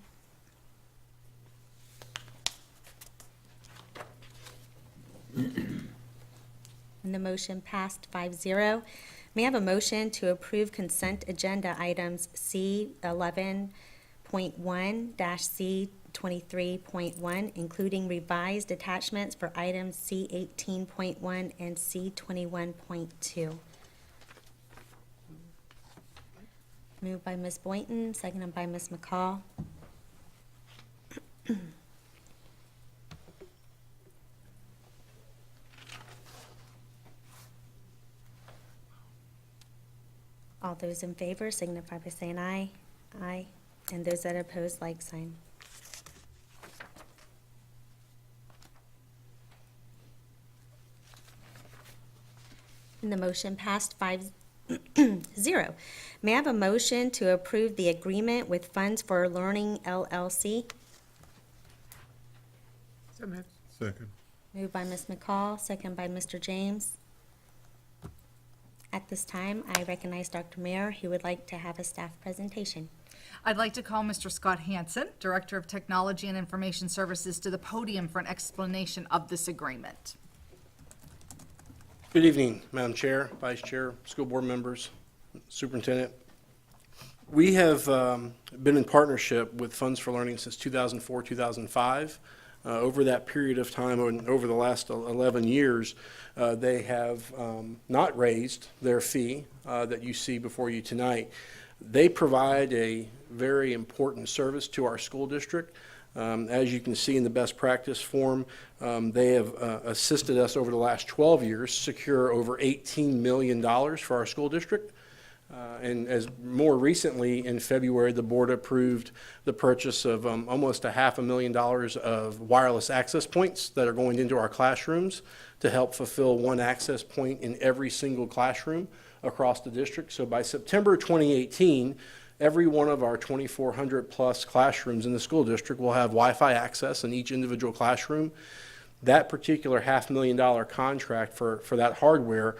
And the motion passed 5-0. May I have a motion to approve consent agenda items C11.1-C23.1, including revised attachments for items C18.1 and C21.2. Moved by Ms. Boynton, seconded by Ms. McCall. All those in favor signify by saying aye. Aye. And those that oppose, like sign. And the motion passed 5-0. May I have a motion to approve the agreement with Funds for Learning LLC? So moved. Second. Moved by Ms. McCall, seconded by Mr. James. At this time, I recognize Dr. Mayer, who would like to have a staff presentation. I'd like to call Mr. Scott Hansen, Director of Technology and Information Services, to the podium for an explanation of this agreement. Good evening, Madam Chair, Vice Chair, school board members, Superintendent. We have been in partnership with Funds for Learning since 2004, 2005. Over that period of time, over the last 11 years, they have not raised their fee that you see before you tonight. They provide a very important service to our school district. As you can see in the best practice form, they have assisted us over the last 12 years secure over $18 million for our school district. And as more recently in February, the board approved the purchase of almost $500,000 of wireless access points that are going into our classrooms to help fulfill one access point in every single classroom across the district. So by September 2018, every one of our 2,400 plus classrooms in the school district will have Wi-Fi access in each individual classroom. That particular $500,000 contract for that hardware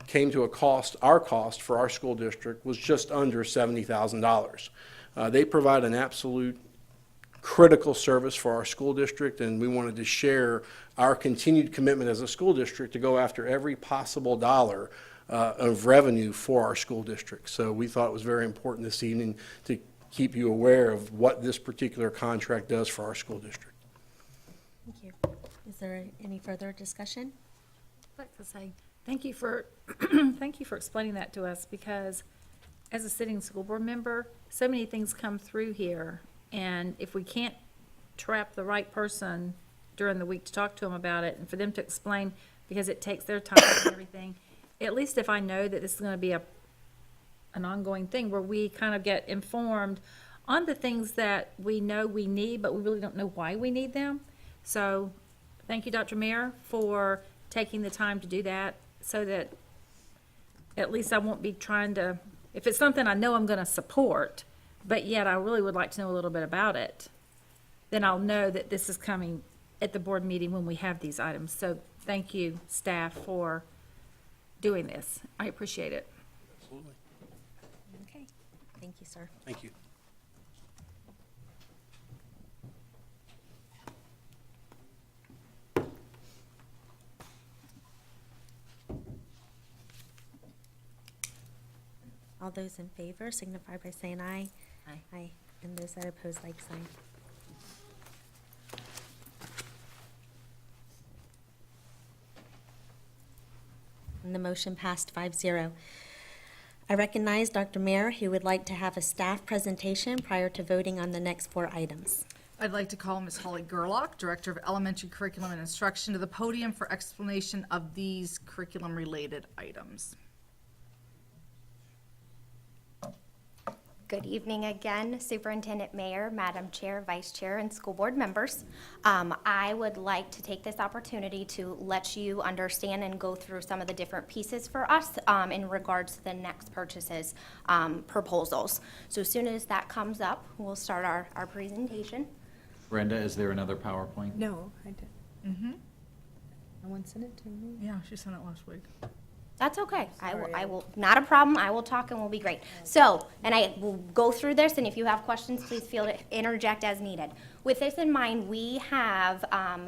came to a cost, our cost for our school district was just under $70,000. They provide an absolute critical service for our school district, and we wanted to share our continued commitment as a school district to go after every possible dollar of revenue for our school district. So we thought it was very important this evening to keep you aware of what this particular contract does for our school district. Thank you. Is there any further discussion? I'd like to say thank you for, thank you for explaining that to us, because as a sitting school board member, so many things come through here, and if we can't trap the right person during the week to talk to them about it, and for them to explain, because it takes their time and everything, at least if I know that this is gonna be an ongoing thing where we kind of get informed on the things that we know we need, but we really don't know why we need them. So, thank you, Dr. Mayer, for taking the time to do that, so that at least I won't be trying to, if it's something I know I'm gonna support, but yet I really would like to know a little bit about it, then I'll know that this is coming at the board meeting when we have these items. So thank you, staff, for doing this. I appreciate it. Absolutely. Okay. Thank you, sir. Thank you. All those in favor signify by saying aye. Aye. Aye. And those that oppose, like sign. And the motion passed 5-0. I recognize Dr. Mayer, who would like to have a staff presentation prior to voting on the next 4 items. I'd like to call Ms. Holly Gerlach, Director of Elementary Curriculum and Instruction, to the podium for explanation of these curriculum-related items. Good evening again, Superintendent Mayer, Madam Chair, Vice Chair, and school board members. I would like to take this opportunity to let you understand and go through some of the different pieces for us in regards to the next purchases proposals. So as soon as that comes up, we'll start our presentation. Brenda, is there another PowerPoint? No, I didn't. Mm-hmm. No one sent it to me. Yeah, she sent it last week. That's okay. I will, not a problem. I will talk and we'll be great. So, and I will go through this, and if you have questions, please feel to interject as needed. With this in mind, we have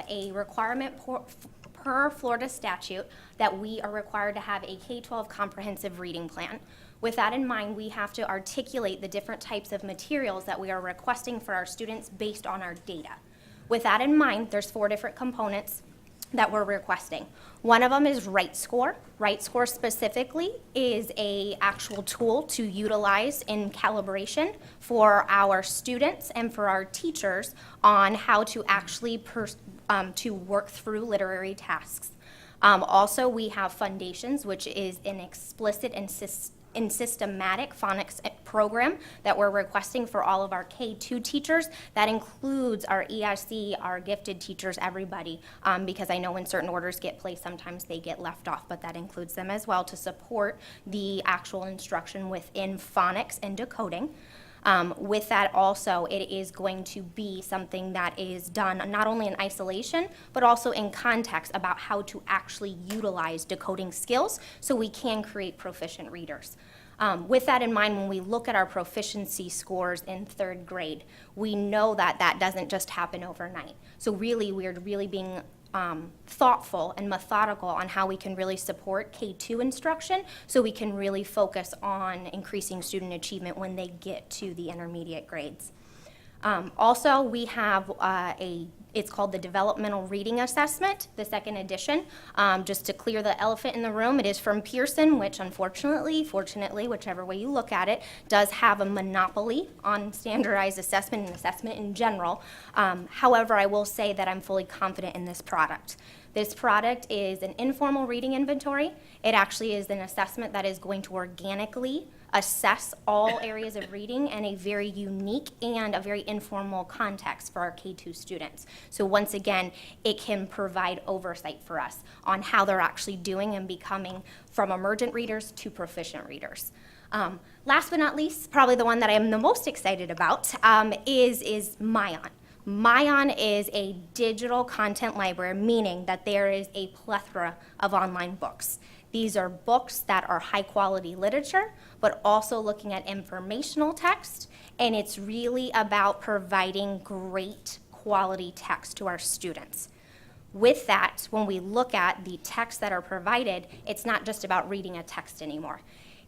a requirement per Florida statute that we are required to have a K-12 comprehensive reading plan. With that in mind, we have to articulate the different types of materials that we are requesting for our students based on our data. With that in mind, there's 4 different components that we're requesting. One of them is RightScore. RightScore specifically is a actual tool to utilize in calibration for our students and for our teachers on how to actually to work through literary tasks. Also, we have Foundations, which is an explicit and systematic phonics program that we're requesting for all of our K-2 teachers. That includes our EIC, our gifted teachers, everybody, because I know when certain orders get placed, sometimes they get left off, but that includes them as well to support the actual instruction within phonics and decoding. With that also, it is going to be something that is done not only in isolation, but also in context about how to actually utilize decoding skills so we can create proficient readers. With that in mind, when we look at our proficiency scores in 3rd grade, we know that that doesn't just happen overnight. So really, we're really being thoughtful and methodical on how we can really support K2 instruction so we can really focus on increasing student achievement when they get to the intermediate grades. Also, we have it's called the Developmental Reading Assessment, the 2nd edition. Just to clear the elephant in the room, it is from Pearson, which unfortunately, fortunately, whichever way you look at it, does have a monopoly on standardized assessment and assessment in general. However, I will say that I'm fully confident in this product. This product is an informal reading inventory. It actually is an assessment that is going to organically assess all areas of reading in a very unique and a very informal context for our K2 students. So once again, it can provide oversight for us on how they're actually doing and becoming from emergent readers to proficient readers. Last but not least, probably the one that I am the most excited about is Marion. Marion is a digital content library, meaning that there is a plethora of online books. These are books that are high-quality literature, but also looking at informational text, and it's really about providing great quality text to our students. With that, when we look at the texts that are provided, it's not just about reading a text anymore.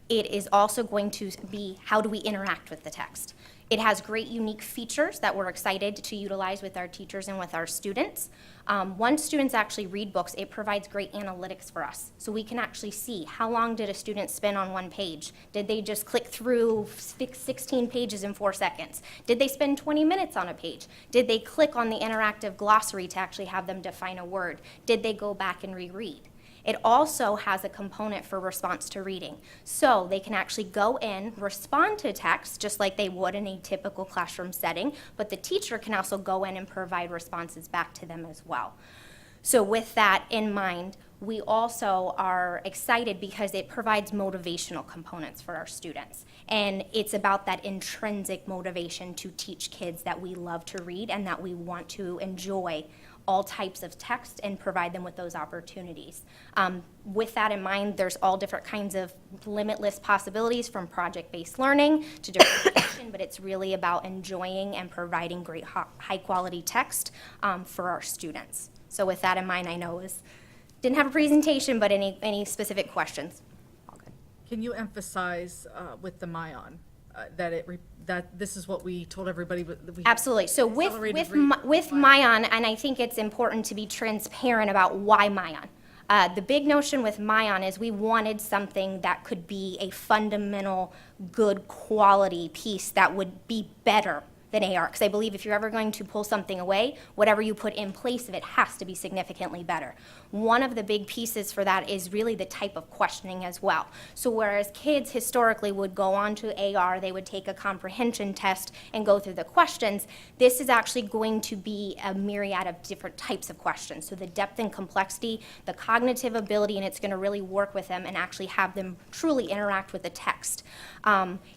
It is also going to be how do we interact with the text. It has great unique features that we're excited to utilize with our teachers and with our students. Once students actually read books, it provides great analytics for us. So we can actually see how long did a student spend on one page? Did they just click through 16 pages in 4 seconds? Did they spend 20 minutes on a page? Did they click on the interactive glossary to actually have them define a word? Did they go back and reread? It also has a component for response to reading. So they can actually go in, respond to text just like they would in a typical classroom setting, but the teacher can also go in and provide responses back to them as well. So with that in mind, we also are excited because it provides motivational components for our students. And it's about that intrinsic motivation to teach kids that we love to read and that we want to enjoy all types of text and provide them with those opportunities. With that in mind, there's all different kinds of limitless possibilities from project-based learning to diversification, but it's really about enjoying and providing great high-quality text for our students. So with that in mind, I know didn't have a presentation, but any specific questions? All good. Can you emphasize with the Marion that this is what we told everybody? Absolutely. So with Marion, and I think it's important to be transparent about why Marion. The big notion with Marion is we wanted something that could be a fundamental, good quality piece that would be better than AR, because I believe if you're ever going to pull something away, whatever you put in place of it has to be significantly better. One of the big pieces for that is really the type of questioning as well. So whereas kids historically would go on to AR, they would take a comprehension test and go through the questions, this is actually going to be a myriad of different types of questions. So the depth and complexity, the cognitive ability, and it's going to really work with them and actually have them truly interact with the text.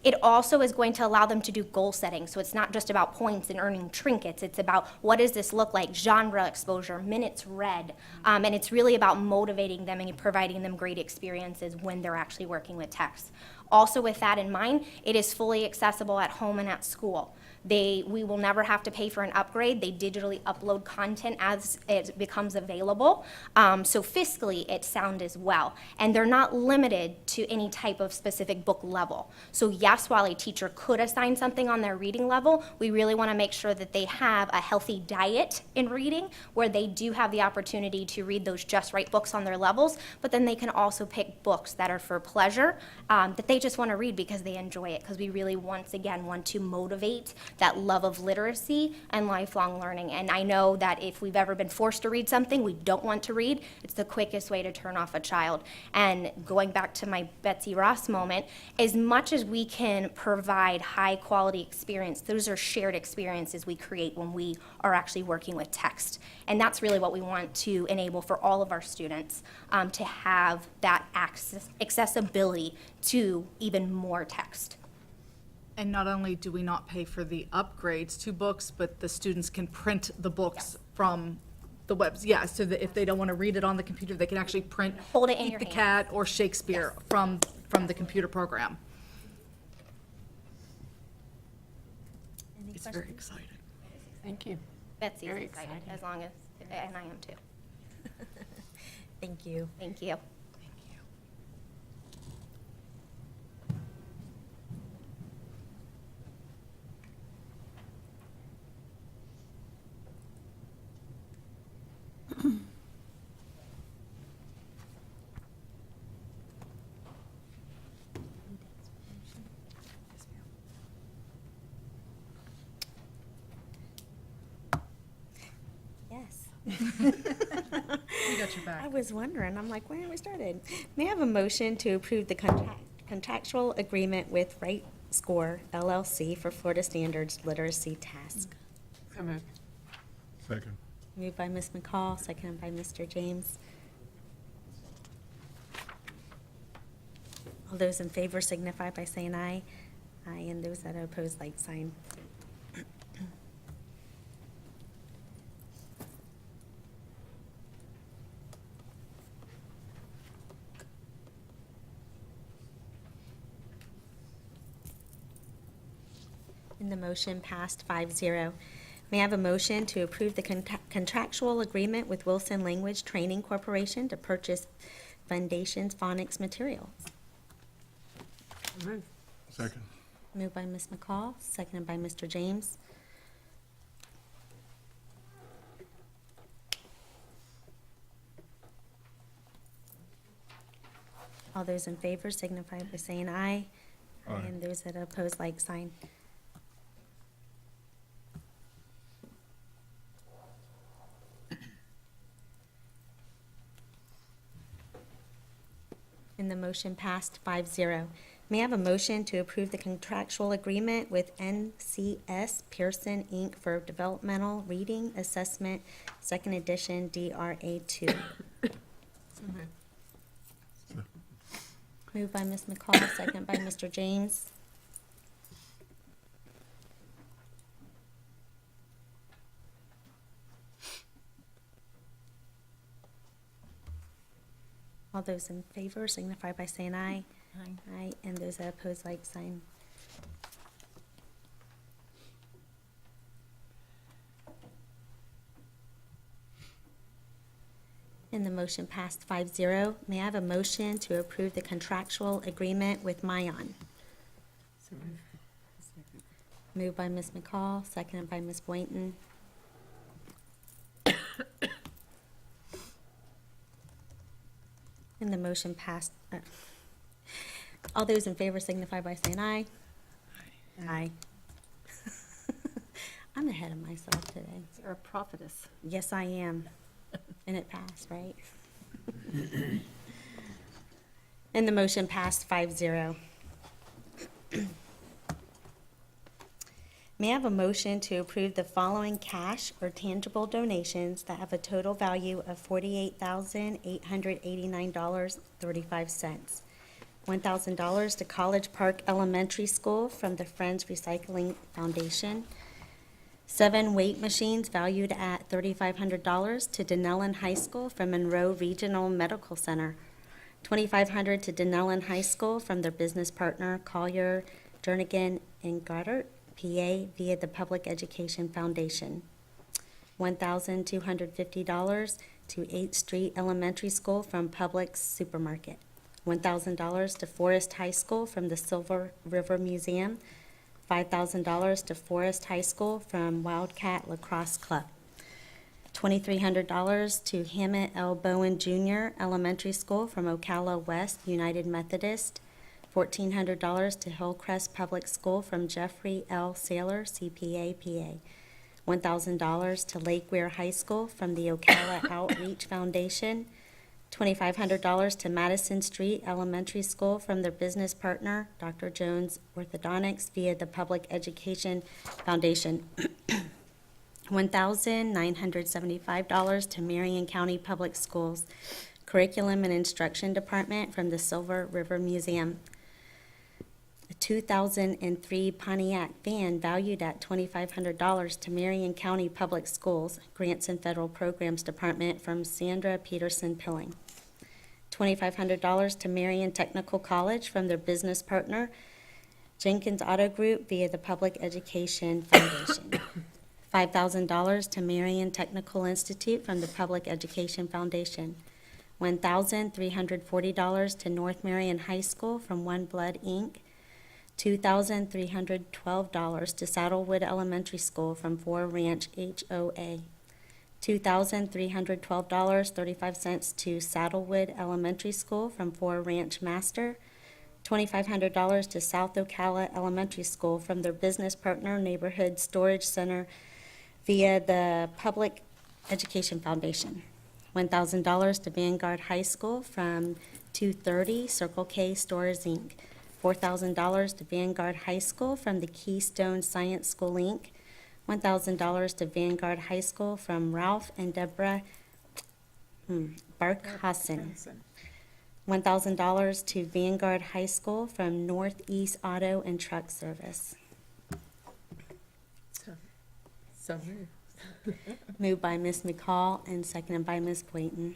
It also is going to allow them to do goal setting. So it's not just about points and earning trinkets. It's about what does this look like, genre exposure, minutes read, and it's really about motivating them and providing them great experiences when they're actually working with text. Also with that in mind, it is fully accessible at home and at school. We will never have to pay for an upgrade. They digitally upload content as it becomes available. So fiscally, it's sound as well. And they're not limited to any type of specific book level. So yes, while a teacher could assign something on their reading level, we really want to make sure that they have a healthy diet in reading where they do have the opportunity to read those just right books on their levels, but then they can also pick books that are for pleasure, that they just want to read because they enjoy it, because we really, once again, want to motivate that love of literacy and lifelong learning. And I know that if we've ever been forced to read something we don't want to read, it's the quickest way to turn off a child. And going back to my Betsy Ross moment, as much as we can provide high quality experience, those are shared experiences we create when we are actually working with text. And that's really what we want to enable for all of our students, to have that accessibility to even more text. And not only do we not pay for the upgrades to books, but the students can print the books from the webs. Yeah, so that if they don't want to read it on the computer, they can actually print Hold it in Eat your the hand. Cat or Shakespeare from the computer program. Any It's very questions? exciting. Thank you. Betsy's Very excited, exciting. as long as, and I am too. Thank you. Thank you. Yes. We got your back. I was wondering, I'm like, when have we started? May I have a motion to approve the contractual agreement with Right Score LLC for Florida Standards Literacy Task? So moved. Second. Moved by Ms. McCall, seconded by Mr. James. All those in favor signify by saying aye. Aye, and those that oppose, like sign. And the motion passed 5-0. May I have a motion to approve the contractual agreement with Wilson Language Training Corporation to purchase Foundation's phonics materials? So moved. Second. Moved by Ms. McCall, seconded by Mr. James. All those in favor signify by saying aye. Aye. And those that oppose, like sign. And the motion passed 5-0. May I have a motion to approve the contractual agreement with NCS Pearson, Inc. for Developmental Reading Assessment, Second Edition, DRA2? So moved. Moved by Ms. McCall, second by Mr. James. All those in favor signify by saying aye. Aye. Aye, and those that oppose, like sign. And the motion passed 5-0. May I have a motion to approve the contractual agreement with Marion? So moved. Moved by Ms. McCall, seconded by Ms. Boynton. And the motion passed. All those in favor signify by saying aye. Aye. I'm ahead of myself today. You're a prophetess. Yes, I am. And it passed, right? And the motion passed 5-0. May I have a motion to approve the following cash or tangible donations that have a total value of $48,889.35. $1,000 to College Park Elementary School from the Friends Recycling Foundation. 7 weight machines valued at $3,500 to Denellen High School from Monroe Regional Medical Center. $2,500 to Denellen High School from their business partner Collier, Jernigan, and Goddard, PA, via the Public Education Foundation. $1,250 to 8th Street Elementary School from Publix Supermarket. $1,000 to Forest High School from the Silver River Museum. $5,000 to Forest High School from Wildcat Lacrosse Club. $2,300 to Hammett L. Bowen Jr. Elementary School from Ocala West United Methodist. $1,400 to Hillcrest Public School from Jeffrey L. Saylor, CPA, PA. $1,000 to Lake Weir High School from the Ocala Outreach Foundation. $2,500 to Madison Street Elementary School from their business partner, Dr. Jones Orthodontics, via the Public Education Foundation. $1,975 to Marion County Public Schools Curriculum and Instruction Department from the Silver River Museum. a 2003 Pontiac van valued at $2,500 to Marion County Public Schools Grants and Federal Programs Department from Sandra Peterson Pilling. $2,500 to Marion Technical College from their business partner, Jenkins Auto Group, via the Public Education Foundation. $5,000 to Marion Technical Institute from the Public Education Foundation. $1,340 to North Marion High School from One Blood, Inc. $2,312 to Saddlewood Elementary School from Four Ranch HOA. $2,312.35 to Saddlewood Elementary School from Four Ranch Master. $2,500 to South Ocala Elementary School from their business partner Neighborhood Storage Center via the Public Education Foundation. $1,000 to Vanguard High School from 230 Circle K Stores, Inc. $4,000 to Vanguard High School from the Keystone Science School, Inc. $1,000 to Vanguard High School from Ralph and Deborah Barkhausen. $1,000 to Vanguard High School from Northeast Auto and Truck Service. So moved. Moved by Ms. McCall and seconded by Ms. Boynton.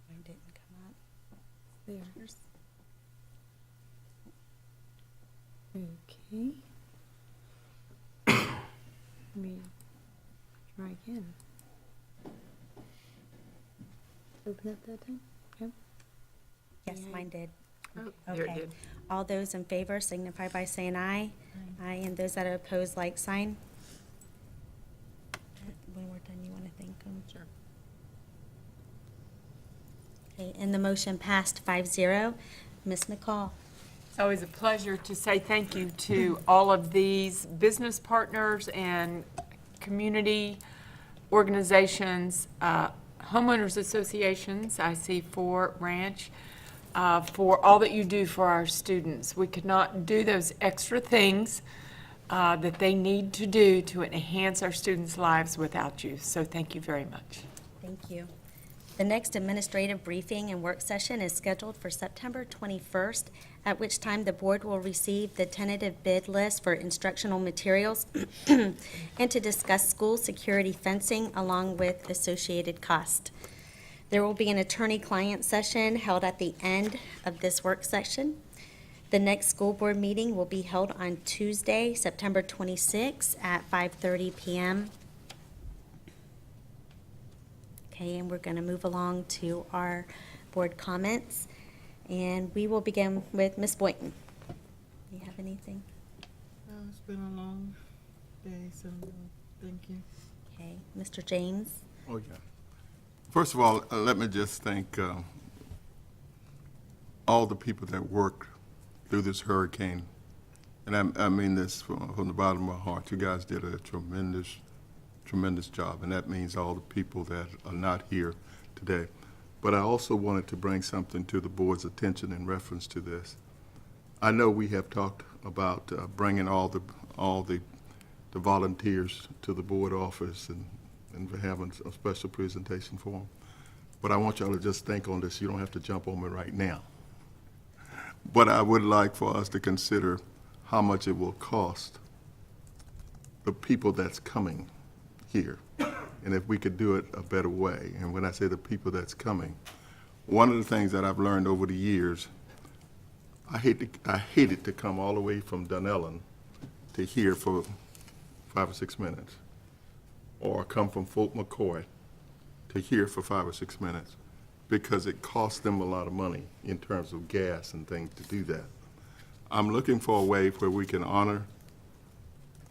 Mine didn't come up. There's. Okay. Let me try again. Open up that time? Yep. Yes, mine did. Oh, there it Okay. did. All those in favor signify by saying aye. Aye, and those that are opposed, like sign. When we're done, you want to thank them? Sure. Okay, and the motion passed 5-0. Ms. McCall. It's always a pleasure to say thank you to all of these business partners and community organizations, homeowners associations, I see Four Ranch, for all that you do for our students. We could not do those extra things that they need to do to enhance our students' lives without you. So thank you very much. Thank you. The next administrative briefing and work session is scheduled for September 21st, at which time the board will receive the tentative bid list for instructional materials and to discuss school security fencing along with associated cost. There will be an attorney-client session held at the end of this work session. The next school board meeting will be held on Tuesday, September 26th at 5:30 p.m. Okay, and we're going to move along to our board comments, and we will begin with Ms. Boynton. Do you have anything? It's been a long day, so thank you. Okay, Mr. James? Oh, yeah. First of all, let me just thank all the people that worked through this hurricane. And I mean this from the bottom of my heart. You guys did a tremendous job, and that means all the people that are not here today. But I also wanted to bring something to the board's attention in reference to this. I know we have talked about bringing all the volunteers to the board office and having a special presentation for them. But I want y'all to just think on this. You don't have to jump on me right now. But I would like for us to consider how much it will cost the people that's coming here, and if we could do it a better way. And when I say the people that's coming, one of the things that I've learned over the years, I hated to come all the way from Dunellen to here for 5 or 6 minutes, or come from Fort McCoy to here for 5 or 6 minutes, because it costs them a lot of money in terms of gas and things to do that. I'm looking for a way where we can honor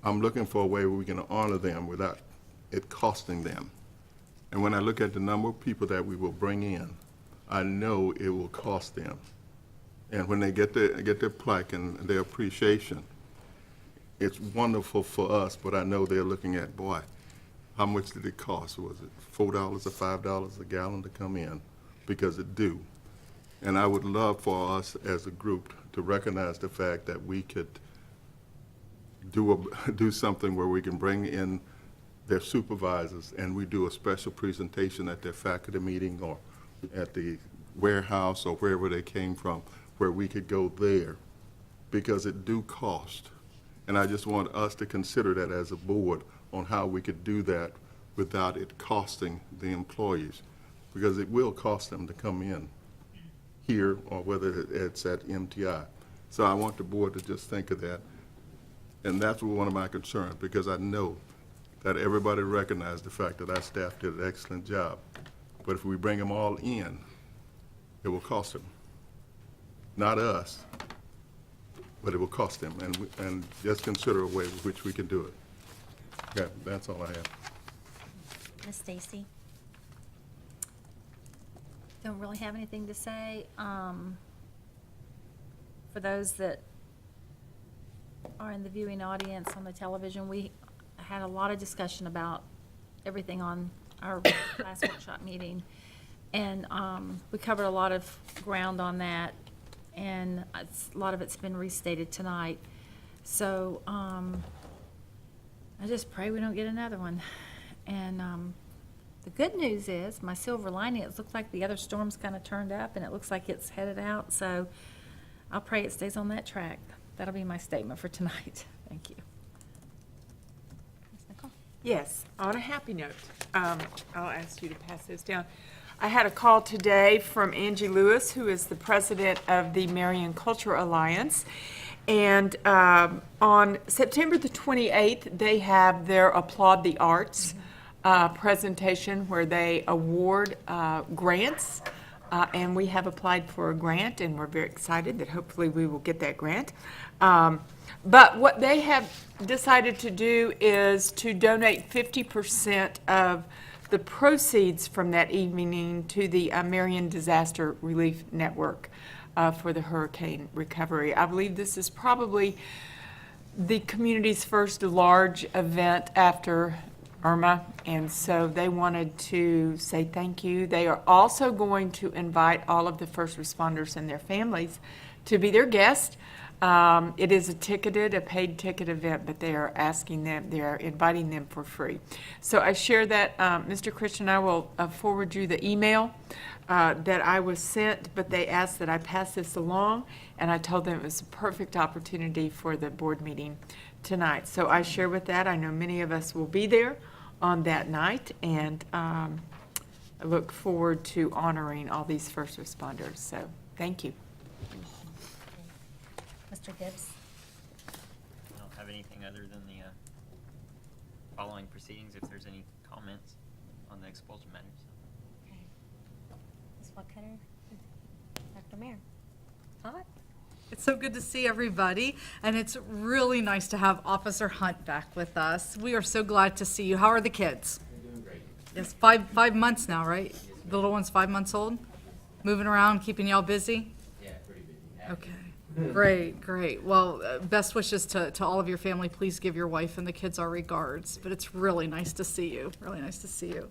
them without it costing them. And when I look at the number of people that we will bring in, I know it will cost them. And when they get their plaque and their appreciation, it's wonderful for us, but I know they're looking at, boy, how much did it cost? Was it $4 or $5 a gallon to come in? Because it do. And I would love for us as a group to recognize the fact that we could do something where we can bring in their supervisors and we do a special presentation at their faculty meeting or at the warehouse or wherever they came from, where we could go there, because it do cost. And I just want us to consider that as a board on how we could do that without it costing the employees, because it will cost them to come in here or whether it's at MTI. So I want the board to just think of that. And that's one of my concerns, because I know that everybody recognized the fact that our staff did an excellent job. But if we bring them all in, it will cost them. Not us, but it will cost them. And just consider a way with which we can do it. Okay, that's all I have. Ms. Stacy? Don't really have anything to say. For those that are in the viewing audience on the television, we had a lot of discussion about everything on our last workshop meeting. And we covered a lot of ground on that, and a lot of it's been restated tonight. So I just pray we don't get another one. And the good news is, my silver lining, it looks like the other storm's kind of turned up, and it looks like it's headed out. So I'll pray it stays on that track. That'll be my statement for tonight. Thank you. Ms. Nicole? Yes, on a happy note, I'll ask you to pass those down. I had a call today from Angie Lewis, who is the president of the Marion Culture Alliance. And on September the 28th, they have their Applaud the Arts presentation where they award grants. And we have applied for a grant, and we're very excited that hopefully we will get that grant. But what they have decided to do is to donate 50% of the proceeds from that evening to the Marion Disaster Relief Network for the hurricane recovery. I believe this is probably the community's first large event after Irma, and so they wanted to say thank you. They are also going to invite all of the first responders and their families to be their guests. It is a paid ticket event, but they are inviting them for free. So I share that, Mr. Christian, I will forward you the email that I was sent, but they asked that I pass this along, and I told them it was a perfect opportunity for the board meeting tonight. So I share with that. I know many of us will be there on that night, and I look forward to honoring all these first responders. So thank you. Mr. Gibbs? I don't have anything other than the following proceedings, if there's any comments on the expulsion matters. Okay. Ms. Flackcutter? Dr. Mayer? Hi. It's so good to see everybody, and it's really nice to have Officer Hunt back with us. We are so glad to see you. How are the kids? They're doing great. It's 5 months now, right? The little one's 5 months old? Moving around, keeping y'all busy? Yeah, pretty busy. Okay. Great. Well, best wishes to all of your family. Please give your wife and the kids our regards. But it's really nice to see you. Really nice to see you.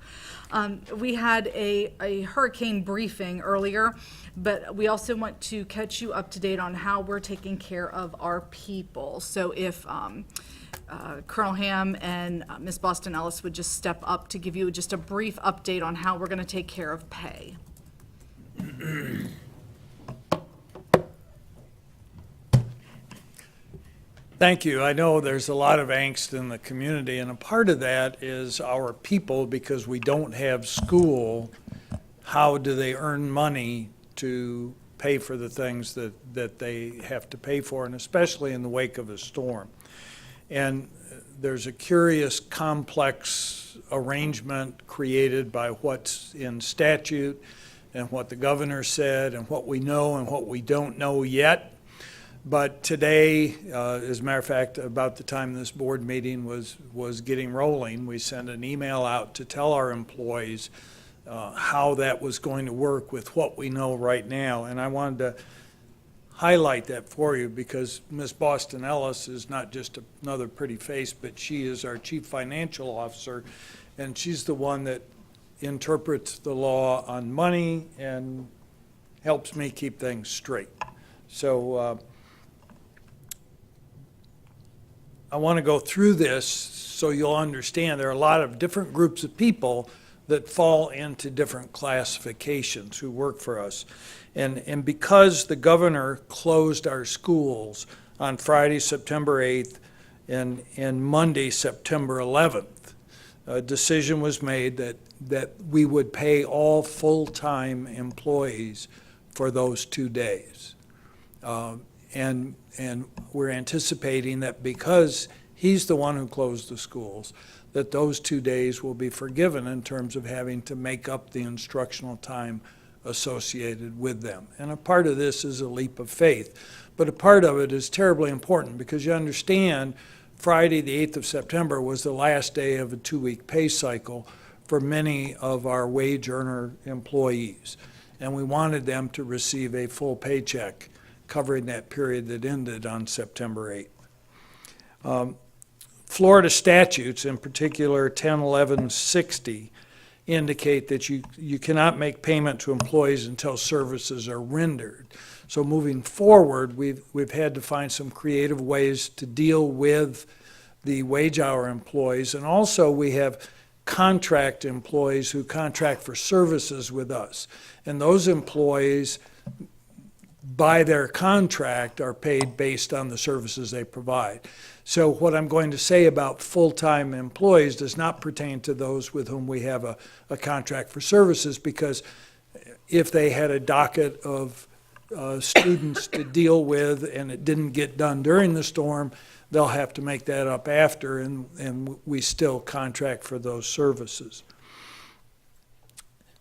We had a hurricane briefing earlier, but we also want to catch you up to date on how we're taking care of our people. So if Colonel Ham and Ms. Boston Ellis would just step up to give you just a brief update on how we're going to take care of pay. Thank you. I know there's a lot of angst in the community, and a part of that is our people, because we don't have school. How do they earn money to pay for the things that they have to pay for, and especially in the wake of a storm? And there's a curious, complex arrangement created by what's in statute and what the governor said and what we know and what we don't know yet. But today, as a matter of fact, about the time this board meeting was getting rolling, we sent an email out to tell our employees how that was going to work with what we know right now. And I wanted to highlight that for you, because Ms. Boston Ellis is not just another pretty face, but she is our chief financial officer, and she's the one that interprets the law on money and helps me keep things straight. So I want to go through this so you'll understand there are a lot of different groups of people that fall into different classifications who work for us. And because the governor closed our schools on Friday, September 8th, and Monday, September 11th, a decision was made that we would pay all full-time employees for those 2 days. And we're anticipating that because he's the one who closed the schools, that those 2 days will be forgiven in terms of having to make up the instructional time associated with them. And a part of this is a leap of faith, but a part of it is terribly important because you understand Friday, the 8th of September, was the last day of a 2-week pay cycle for many of our wage earner employees. And we wanted them to receive a full paycheck covering that period that ended on September 8th. Florida statutes, in particular 101160, indicate that you cannot make payment to employees until services are rendered. So moving forward, we've had to find some creative ways to deal with the wage hour employees, and also we have contract employees who contract for services with us. And those employees, by their contract, are paid based on the services they provide. So what I'm going to say about full-time employees does not pertain to those with whom we have a contract for services, because if they had a docket of students to deal with and it didn't get done during the storm, they'll have to make that up after, and we still contract for those services.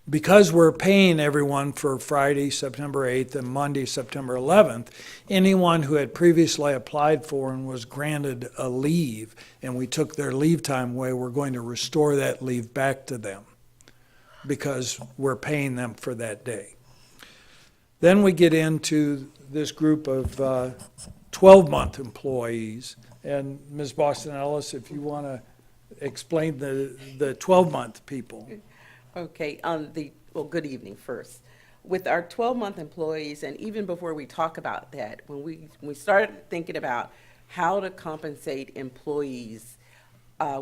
Because we're paying everyone for Friday, September 8th, and Monday, September 11th, anyone who had previously applied for and was granted a leave, and we took their leave time away, we're going to restore that leave back to them because we're paying them for that day. Then we get into this group of 12-month employees, and Ms. Boston Ellis, if you want to explain the 12-month people. Okay, well, good evening first. With our 12-month employees, and even before we talk about that, when we started thinking about how to compensate employees,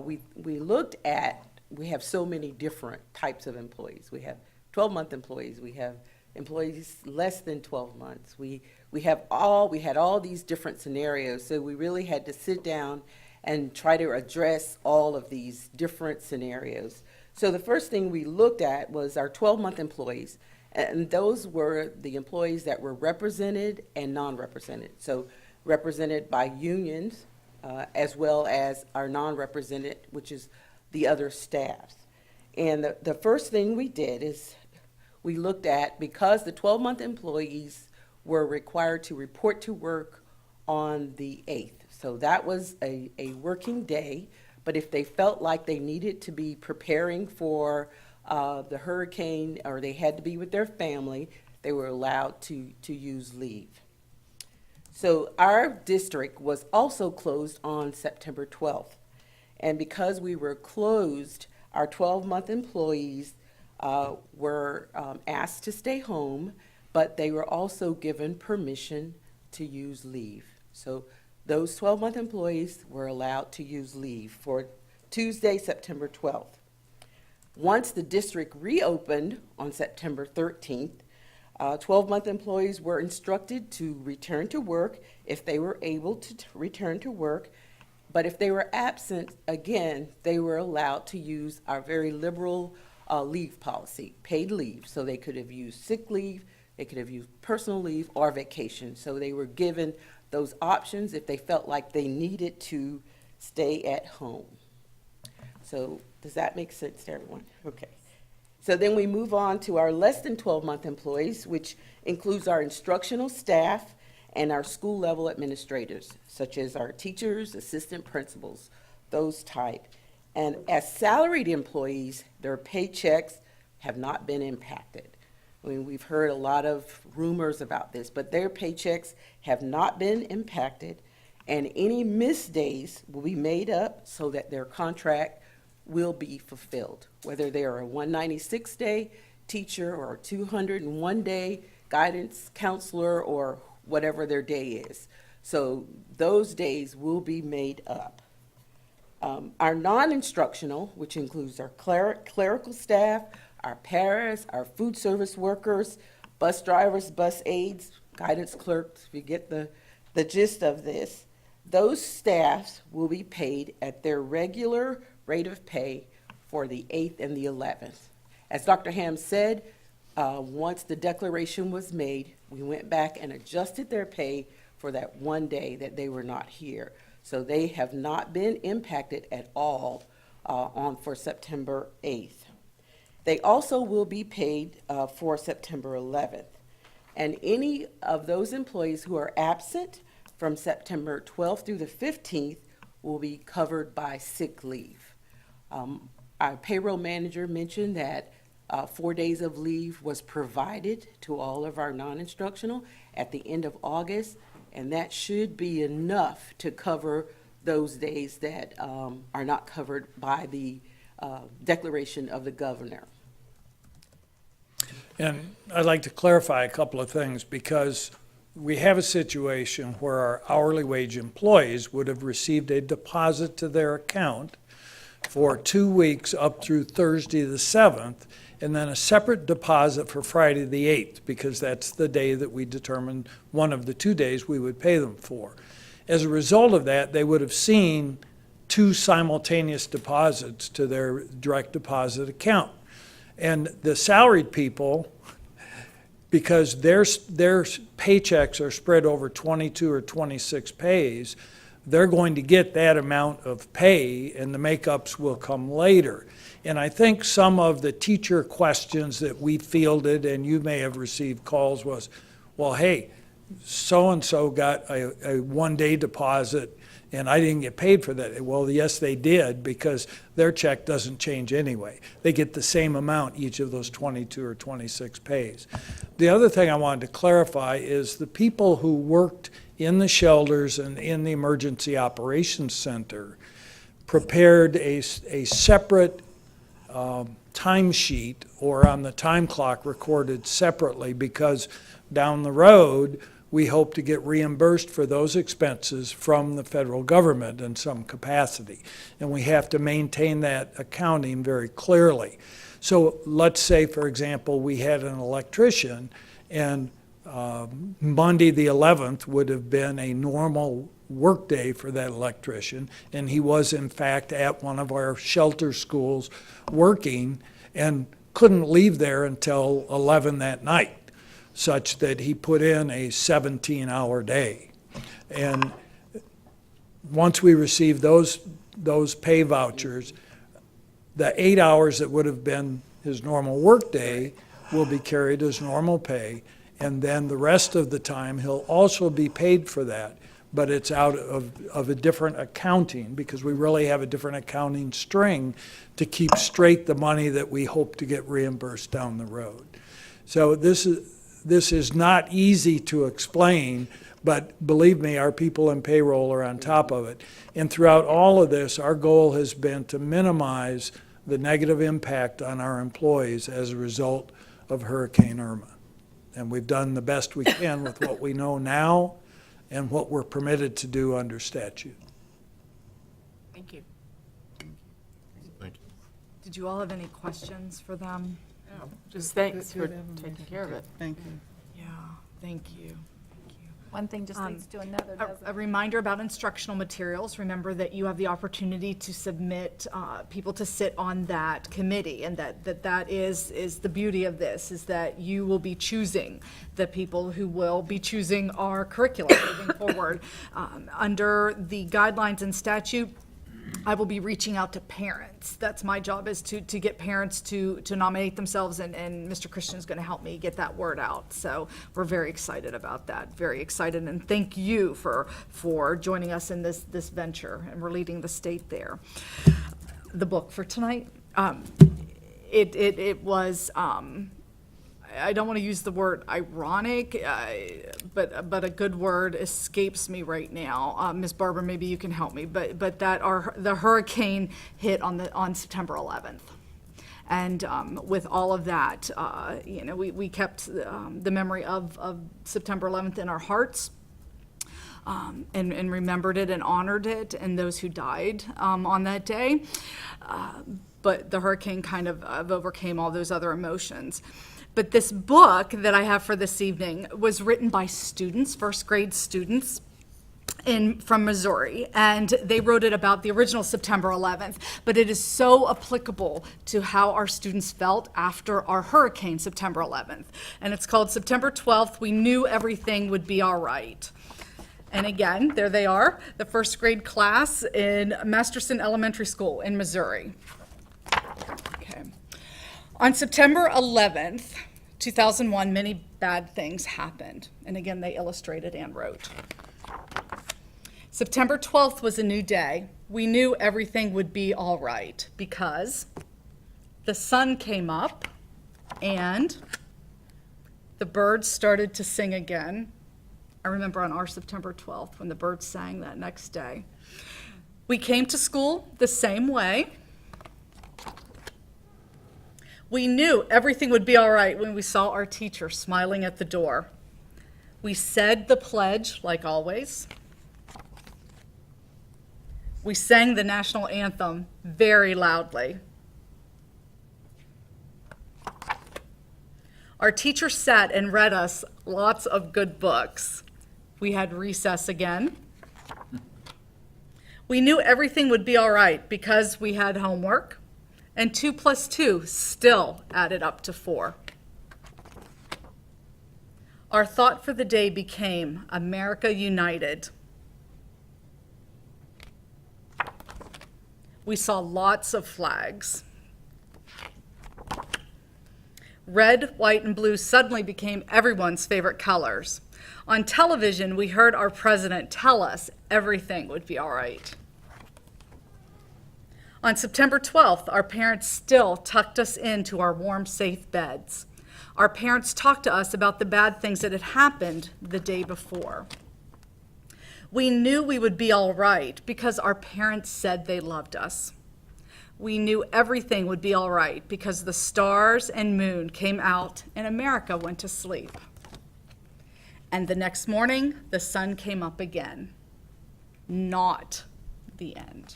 we looked at, we have so many different types of employees. We have 12-month employees, we have employees less than 12 months. We had all these different scenarios, so we really had to sit down and try to address all of these different scenarios. So the first thing we looked at was our 12-month employees, and those were the employees that were represented and non-represented. So represented by unions, as well as our non-represented, which is the other staffs. And the first thing we did is we looked at, because the 12-month employees were required to report to work on the 8th. So that was a working day. But if they felt like they needed to be preparing for the hurricane, or they had to be with their family, they were allowed to use leave. So our district was also closed on September 12th. And because we were closed, our 12-month employees were asked to stay home, but they were also given permission to use leave. So those 12-month employees were allowed to use leave for Tuesday, September 12th. Once the district reopened on September 13th, 12-month employees were instructed to return to work if they were able to return to work. But if they were absent, again, they were allowed to use our very liberal leave policy, paid leave. So they could have used sick leave, they could have used personal leave, or vacation. So they were given those options if they felt like they needed to stay at home. So does that make sense to everyone? Okay. So then we move on to our less than 12-month employees, which includes our instructional staff and our school level administrators, such as our teachers, assistant principals, those type. And as salaried employees, their paychecks have not been impacted. I mean, we've heard a lot of rumors about this, but their paychecks have not been impacted, and any missed days will be made up so that their contract will be fulfilled, whether they are a 196-day teacher or a 201-day guidance counselor or whatever their day is. So those days will be made up. Our non-instructional, which includes our clerical staff, our paras, our food service workers, bus drivers, bus aides, guidance clerks, if you get the gist of this, those staffs will be paid at their regular rate of pay for the 8th and the 11th. As Dr. Ham said, once the declaration was made, we went back and adjusted their pay for that one day that they were not here. So they have not been impacted at all for September 8th. They also will be paid for September 11th. And any of those employees who are absent from September 12th through the 15th will be covered by sick leave. Our payroll manager mentioned that 4 days of leave was provided to all of our non-instructional at the end of August, and that should be enough to cover those days that are not covered by the declaration of the governor. And I'd like to clarify a couple of things, because we have a situation where our hourly wage employees would have received a deposit to their account for 2 weeks up through Thursday the 7th, and then a separate deposit for Friday the 8th, because that's the day that we determined one of the 2 days we would pay them for. As a result of that, they would have seen 2 simultaneous deposits to their direct deposit account. And the salaried people, because their paychecks are spread over 22 or 26 pays, they're going to get that amount of pay, and the makeups will come later. And I think some of the teacher questions that we fielded, and you may have received calls, was, well, hey, so-and-so got a one-day deposit, and I didn't get paid for that. Well, yes, they did, because their check doesn't change anyway. They get the same amount each of those 22 or 26 pays. The other thing I wanted to clarify is the people who worked in the shelters and in the Emergency Operations Center prepared a separate timesheet, or on the time clock recorded separately, because down the road, we hope to get reimbursed for those expenses from the federal government in some capacity. And we have to maintain that accounting very clearly. So let's say, for example, we had an electrician, and Monday the 11th would have been a normal workday for that electrician, and he was in fact at one of our shelter schools working and couldn't leave there until 11 that night, such that he put in a 17-hour day. And once we receive those pay vouchers, the 8 hours that would have been his normal workday will be carried as normal pay, and then the rest of the time he'll also be paid for that, but it's out of a different accounting, because we really have a different accounting string to keep straight the money that we hope to get reimbursed down the road. So this is not easy to explain, but believe me, our people in payroll are on top of it. And throughout all of this, our goal has been to minimize the negative impact on our employees as a result of Hurricane Irma. And we've done the best we can with what we know now and what we're permitted to do under statute. Thank you. Thank you. Did you all have any questions for them? Just thanks for Good taking care of it. Thank you. Yeah, thank you. One thing just leads to another, doesn't A it? reminder about instructional materials. Remember that you have the opportunity to submit people to sit on that committee, and that is the beauty of this, is that you will be choosing the people who will be choosing our curriculum moving forward. Under the guidelines and statute, I will be reaching out to parents. That's my job, is to get parents to nominate themselves, and Mr. Christian is going to help me get that word out. So we're very excited about that, very excited, and thank you for joining us in this venture, and we're leading the state there. The book for tonight, it was, I don't want to use the word ironic, but a good word escapes me right now. Ms. Barber, maybe you can help me, but that the hurricane hit on September 11th. And with all of that, we kept the memory of September 11th in our hearts. and remembered it and honored it and those who died on that day. But the hurricane kind of overcame all those other emotions. But this book that I have for this evening was written by students, first grade students from Missouri, and they wrote it about the original September 11th, but it is so applicable to how our students felt after our hurricane, September 11th. And it's called September 12th, We Knew Everything Would Be All Right. And again, there they are, the first grade class in Masterson Elementary School in Missouri. Okay. On September 11th, 2001, many bad things happened. And again, they illustrated and wrote. September 12th was a new day. We knew everything would be all right because the sun came up and the birds started to sing again. I remember on our September 12th when the birds sang that next day. We came to school the same way. We knew everything would be all right when we saw our teacher smiling at the door. We said the pledge like always. We sang the national anthem very loudly. Our teacher sat and read us lots of good books. We had recess again. We knew everything would be all right because we had homework, and 2 + 2 still added up to 4. Our thought for the day became America United. We saw lots of flags. Red, white, and blue suddenly became everyone's favorite colors. On television, we heard our president tell us everything would be all right. On September 12th, our parents still tucked us into our warm, safe beds. Our parents talked to us about the bad things that had happened the day before. We knew we would be all right because our parents said they loved us. We knew everything would be all right because the stars and moon came out and America went to sleep. And the next morning, the sun came up again. Not the end.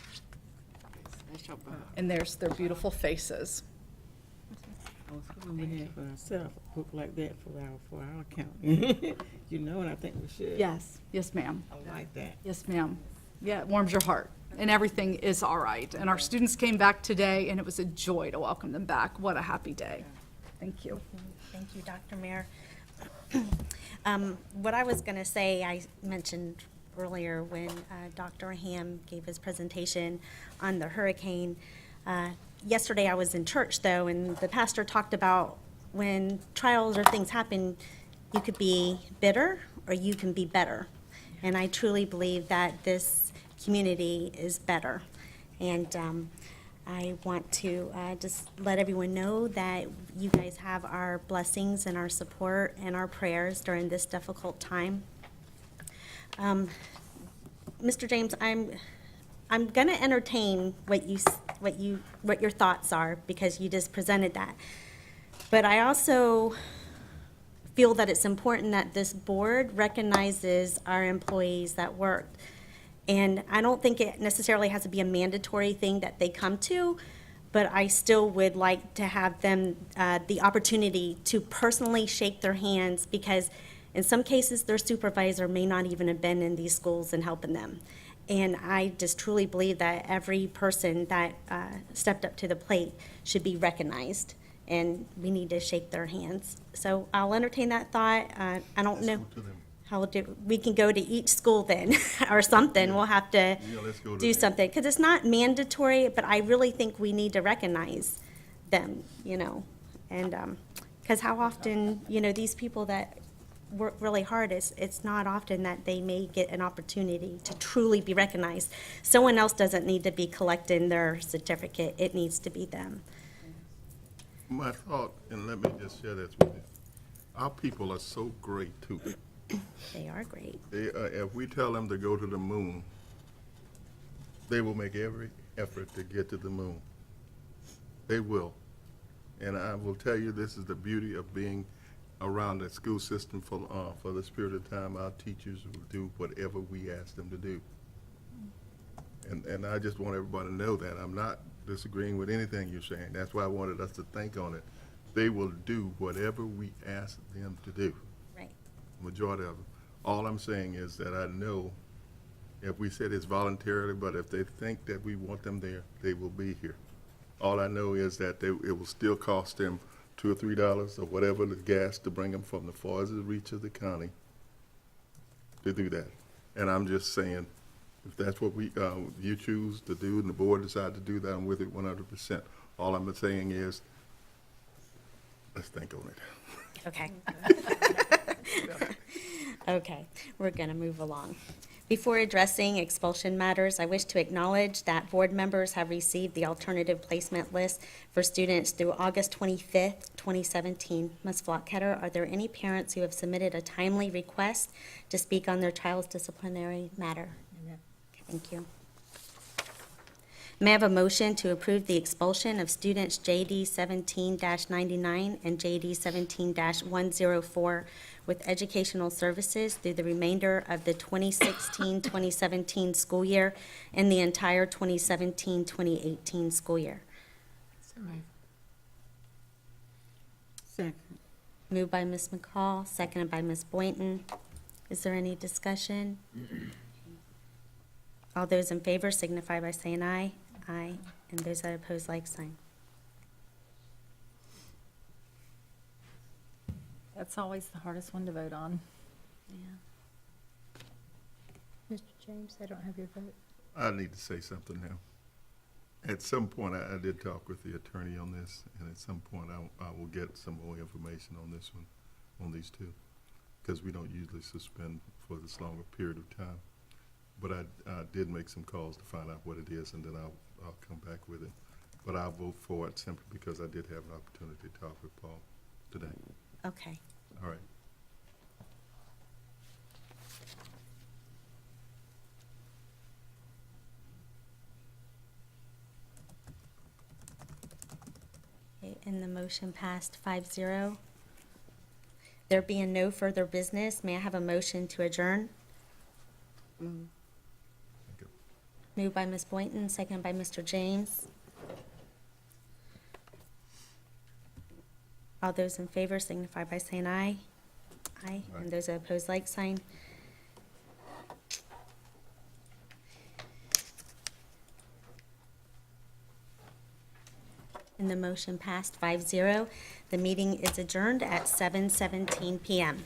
And there's their beautiful faces. I was hoping we had set up a book like that for our account. You know, and I think we should. Yes, yes, ma'am. I like that. Yes, ma'am. Yeah, it warms your heart. And everything is all right. And our students came back today, and it was a joy to welcome them back. What a happy day. Thank you. Thank you, Dr. Mayer. What I was going to say, I mentioned earlier when Dr. Ham gave his presentation on the hurricane. Yesterday I was in church, though, and the pastor talked about when trials or things happen, you could be bitter or you can be better. And I truly believe that this community is better. And I want to just let everyone know that you guys have our blessings and our support and our prayers during this difficult time. Mr. James, I'm going to entertain what your thoughts are because you just presented that. But I also feel that it's important that this board recognizes our employees that worked. And I don't think it necessarily has to be a mandatory thing that they come to, but I still would like to have them the opportunity to personally shake their hands because in some cases their supervisor may not even have been in these schools and helping them. And I just truly believe that every person that stepped up to the plate should be recognized, and we need to shake their hands. So I'll entertain that thought. I don't know how we can go to each school then or something. We'll have to do something because it's not mandatory, but I really think we need to recognize them, you know, and because how often, you know, these people that work really hard, it's not often that they may get an opportunity to truly be recognized. Someone else doesn't need to be collecting their certificate. It needs to be them. My thought, and let me just share this with you. Our people are so great too. They are great. If we tell them to go to the moon, they will make every effort to get to the moon. They will. And I will tell you, this is the beauty of being around the school system for this period of time, our teachers will do whatever we ask them to do. And I just want everybody to know that. I'm not disagreeing with anything you're saying. That's why I wanted us to think on it. They will do whatever we ask them to do. Right. Majority of them. All I'm saying is that I know if we said it's voluntarily, but if they think that we want them there, they will be here. All I know is that it will still cost them $2 or $3 or whatever the gas to bring them from the farthest reach of the county to do that. And I'm just saying, if that's what you choose to do and the board decide to do that, I'm with it 100%. All I'm saying is, let's think on it. Okay. Okay, we're going to move along. Before addressing expulsion matters, I wish to acknowledge that board members have received the alternative placement list for students through August 25th, 2017. Ms. Flockketter, are there any parents who have submitted a timely request to speak on their child's disciplinary matter? Okay, thank you. May I have a motion to approve the expulsion of students JD 17-99 and JD 17-104 with educational services through the remainder of the 2016-2017 school year and the entire 2017-2018 school year? Second. Moved by Ms. McCall, seconded by Ms. Boynton. Is there any discussion? All those in favor signify by saying aye. Aye. And those that oppose, like sign. That's always the hardest one to vote on. Mr. James, I don't have your vote. I need to say something now. At some point, I did talk with the attorney on this, and at some point, I will get some more information on this one, on these two, because we don't usually suspend for this longer period of time. But I did make some calls to find out what it is, and then I'll come back with it. But I'll vote for it simply because I did have an opportunity to talk with Paul today. Okay. All right. Okay, and the motion passed 5-0. There being no further business, may I have a motion to adjourn? Moved by Ms. Boynton, seconded by Mr. James. All those in favor signify by saying aye. Aye. And those that oppose, like sign. And the motion passed 5-0. The meeting is adjourned at 7:17 PM.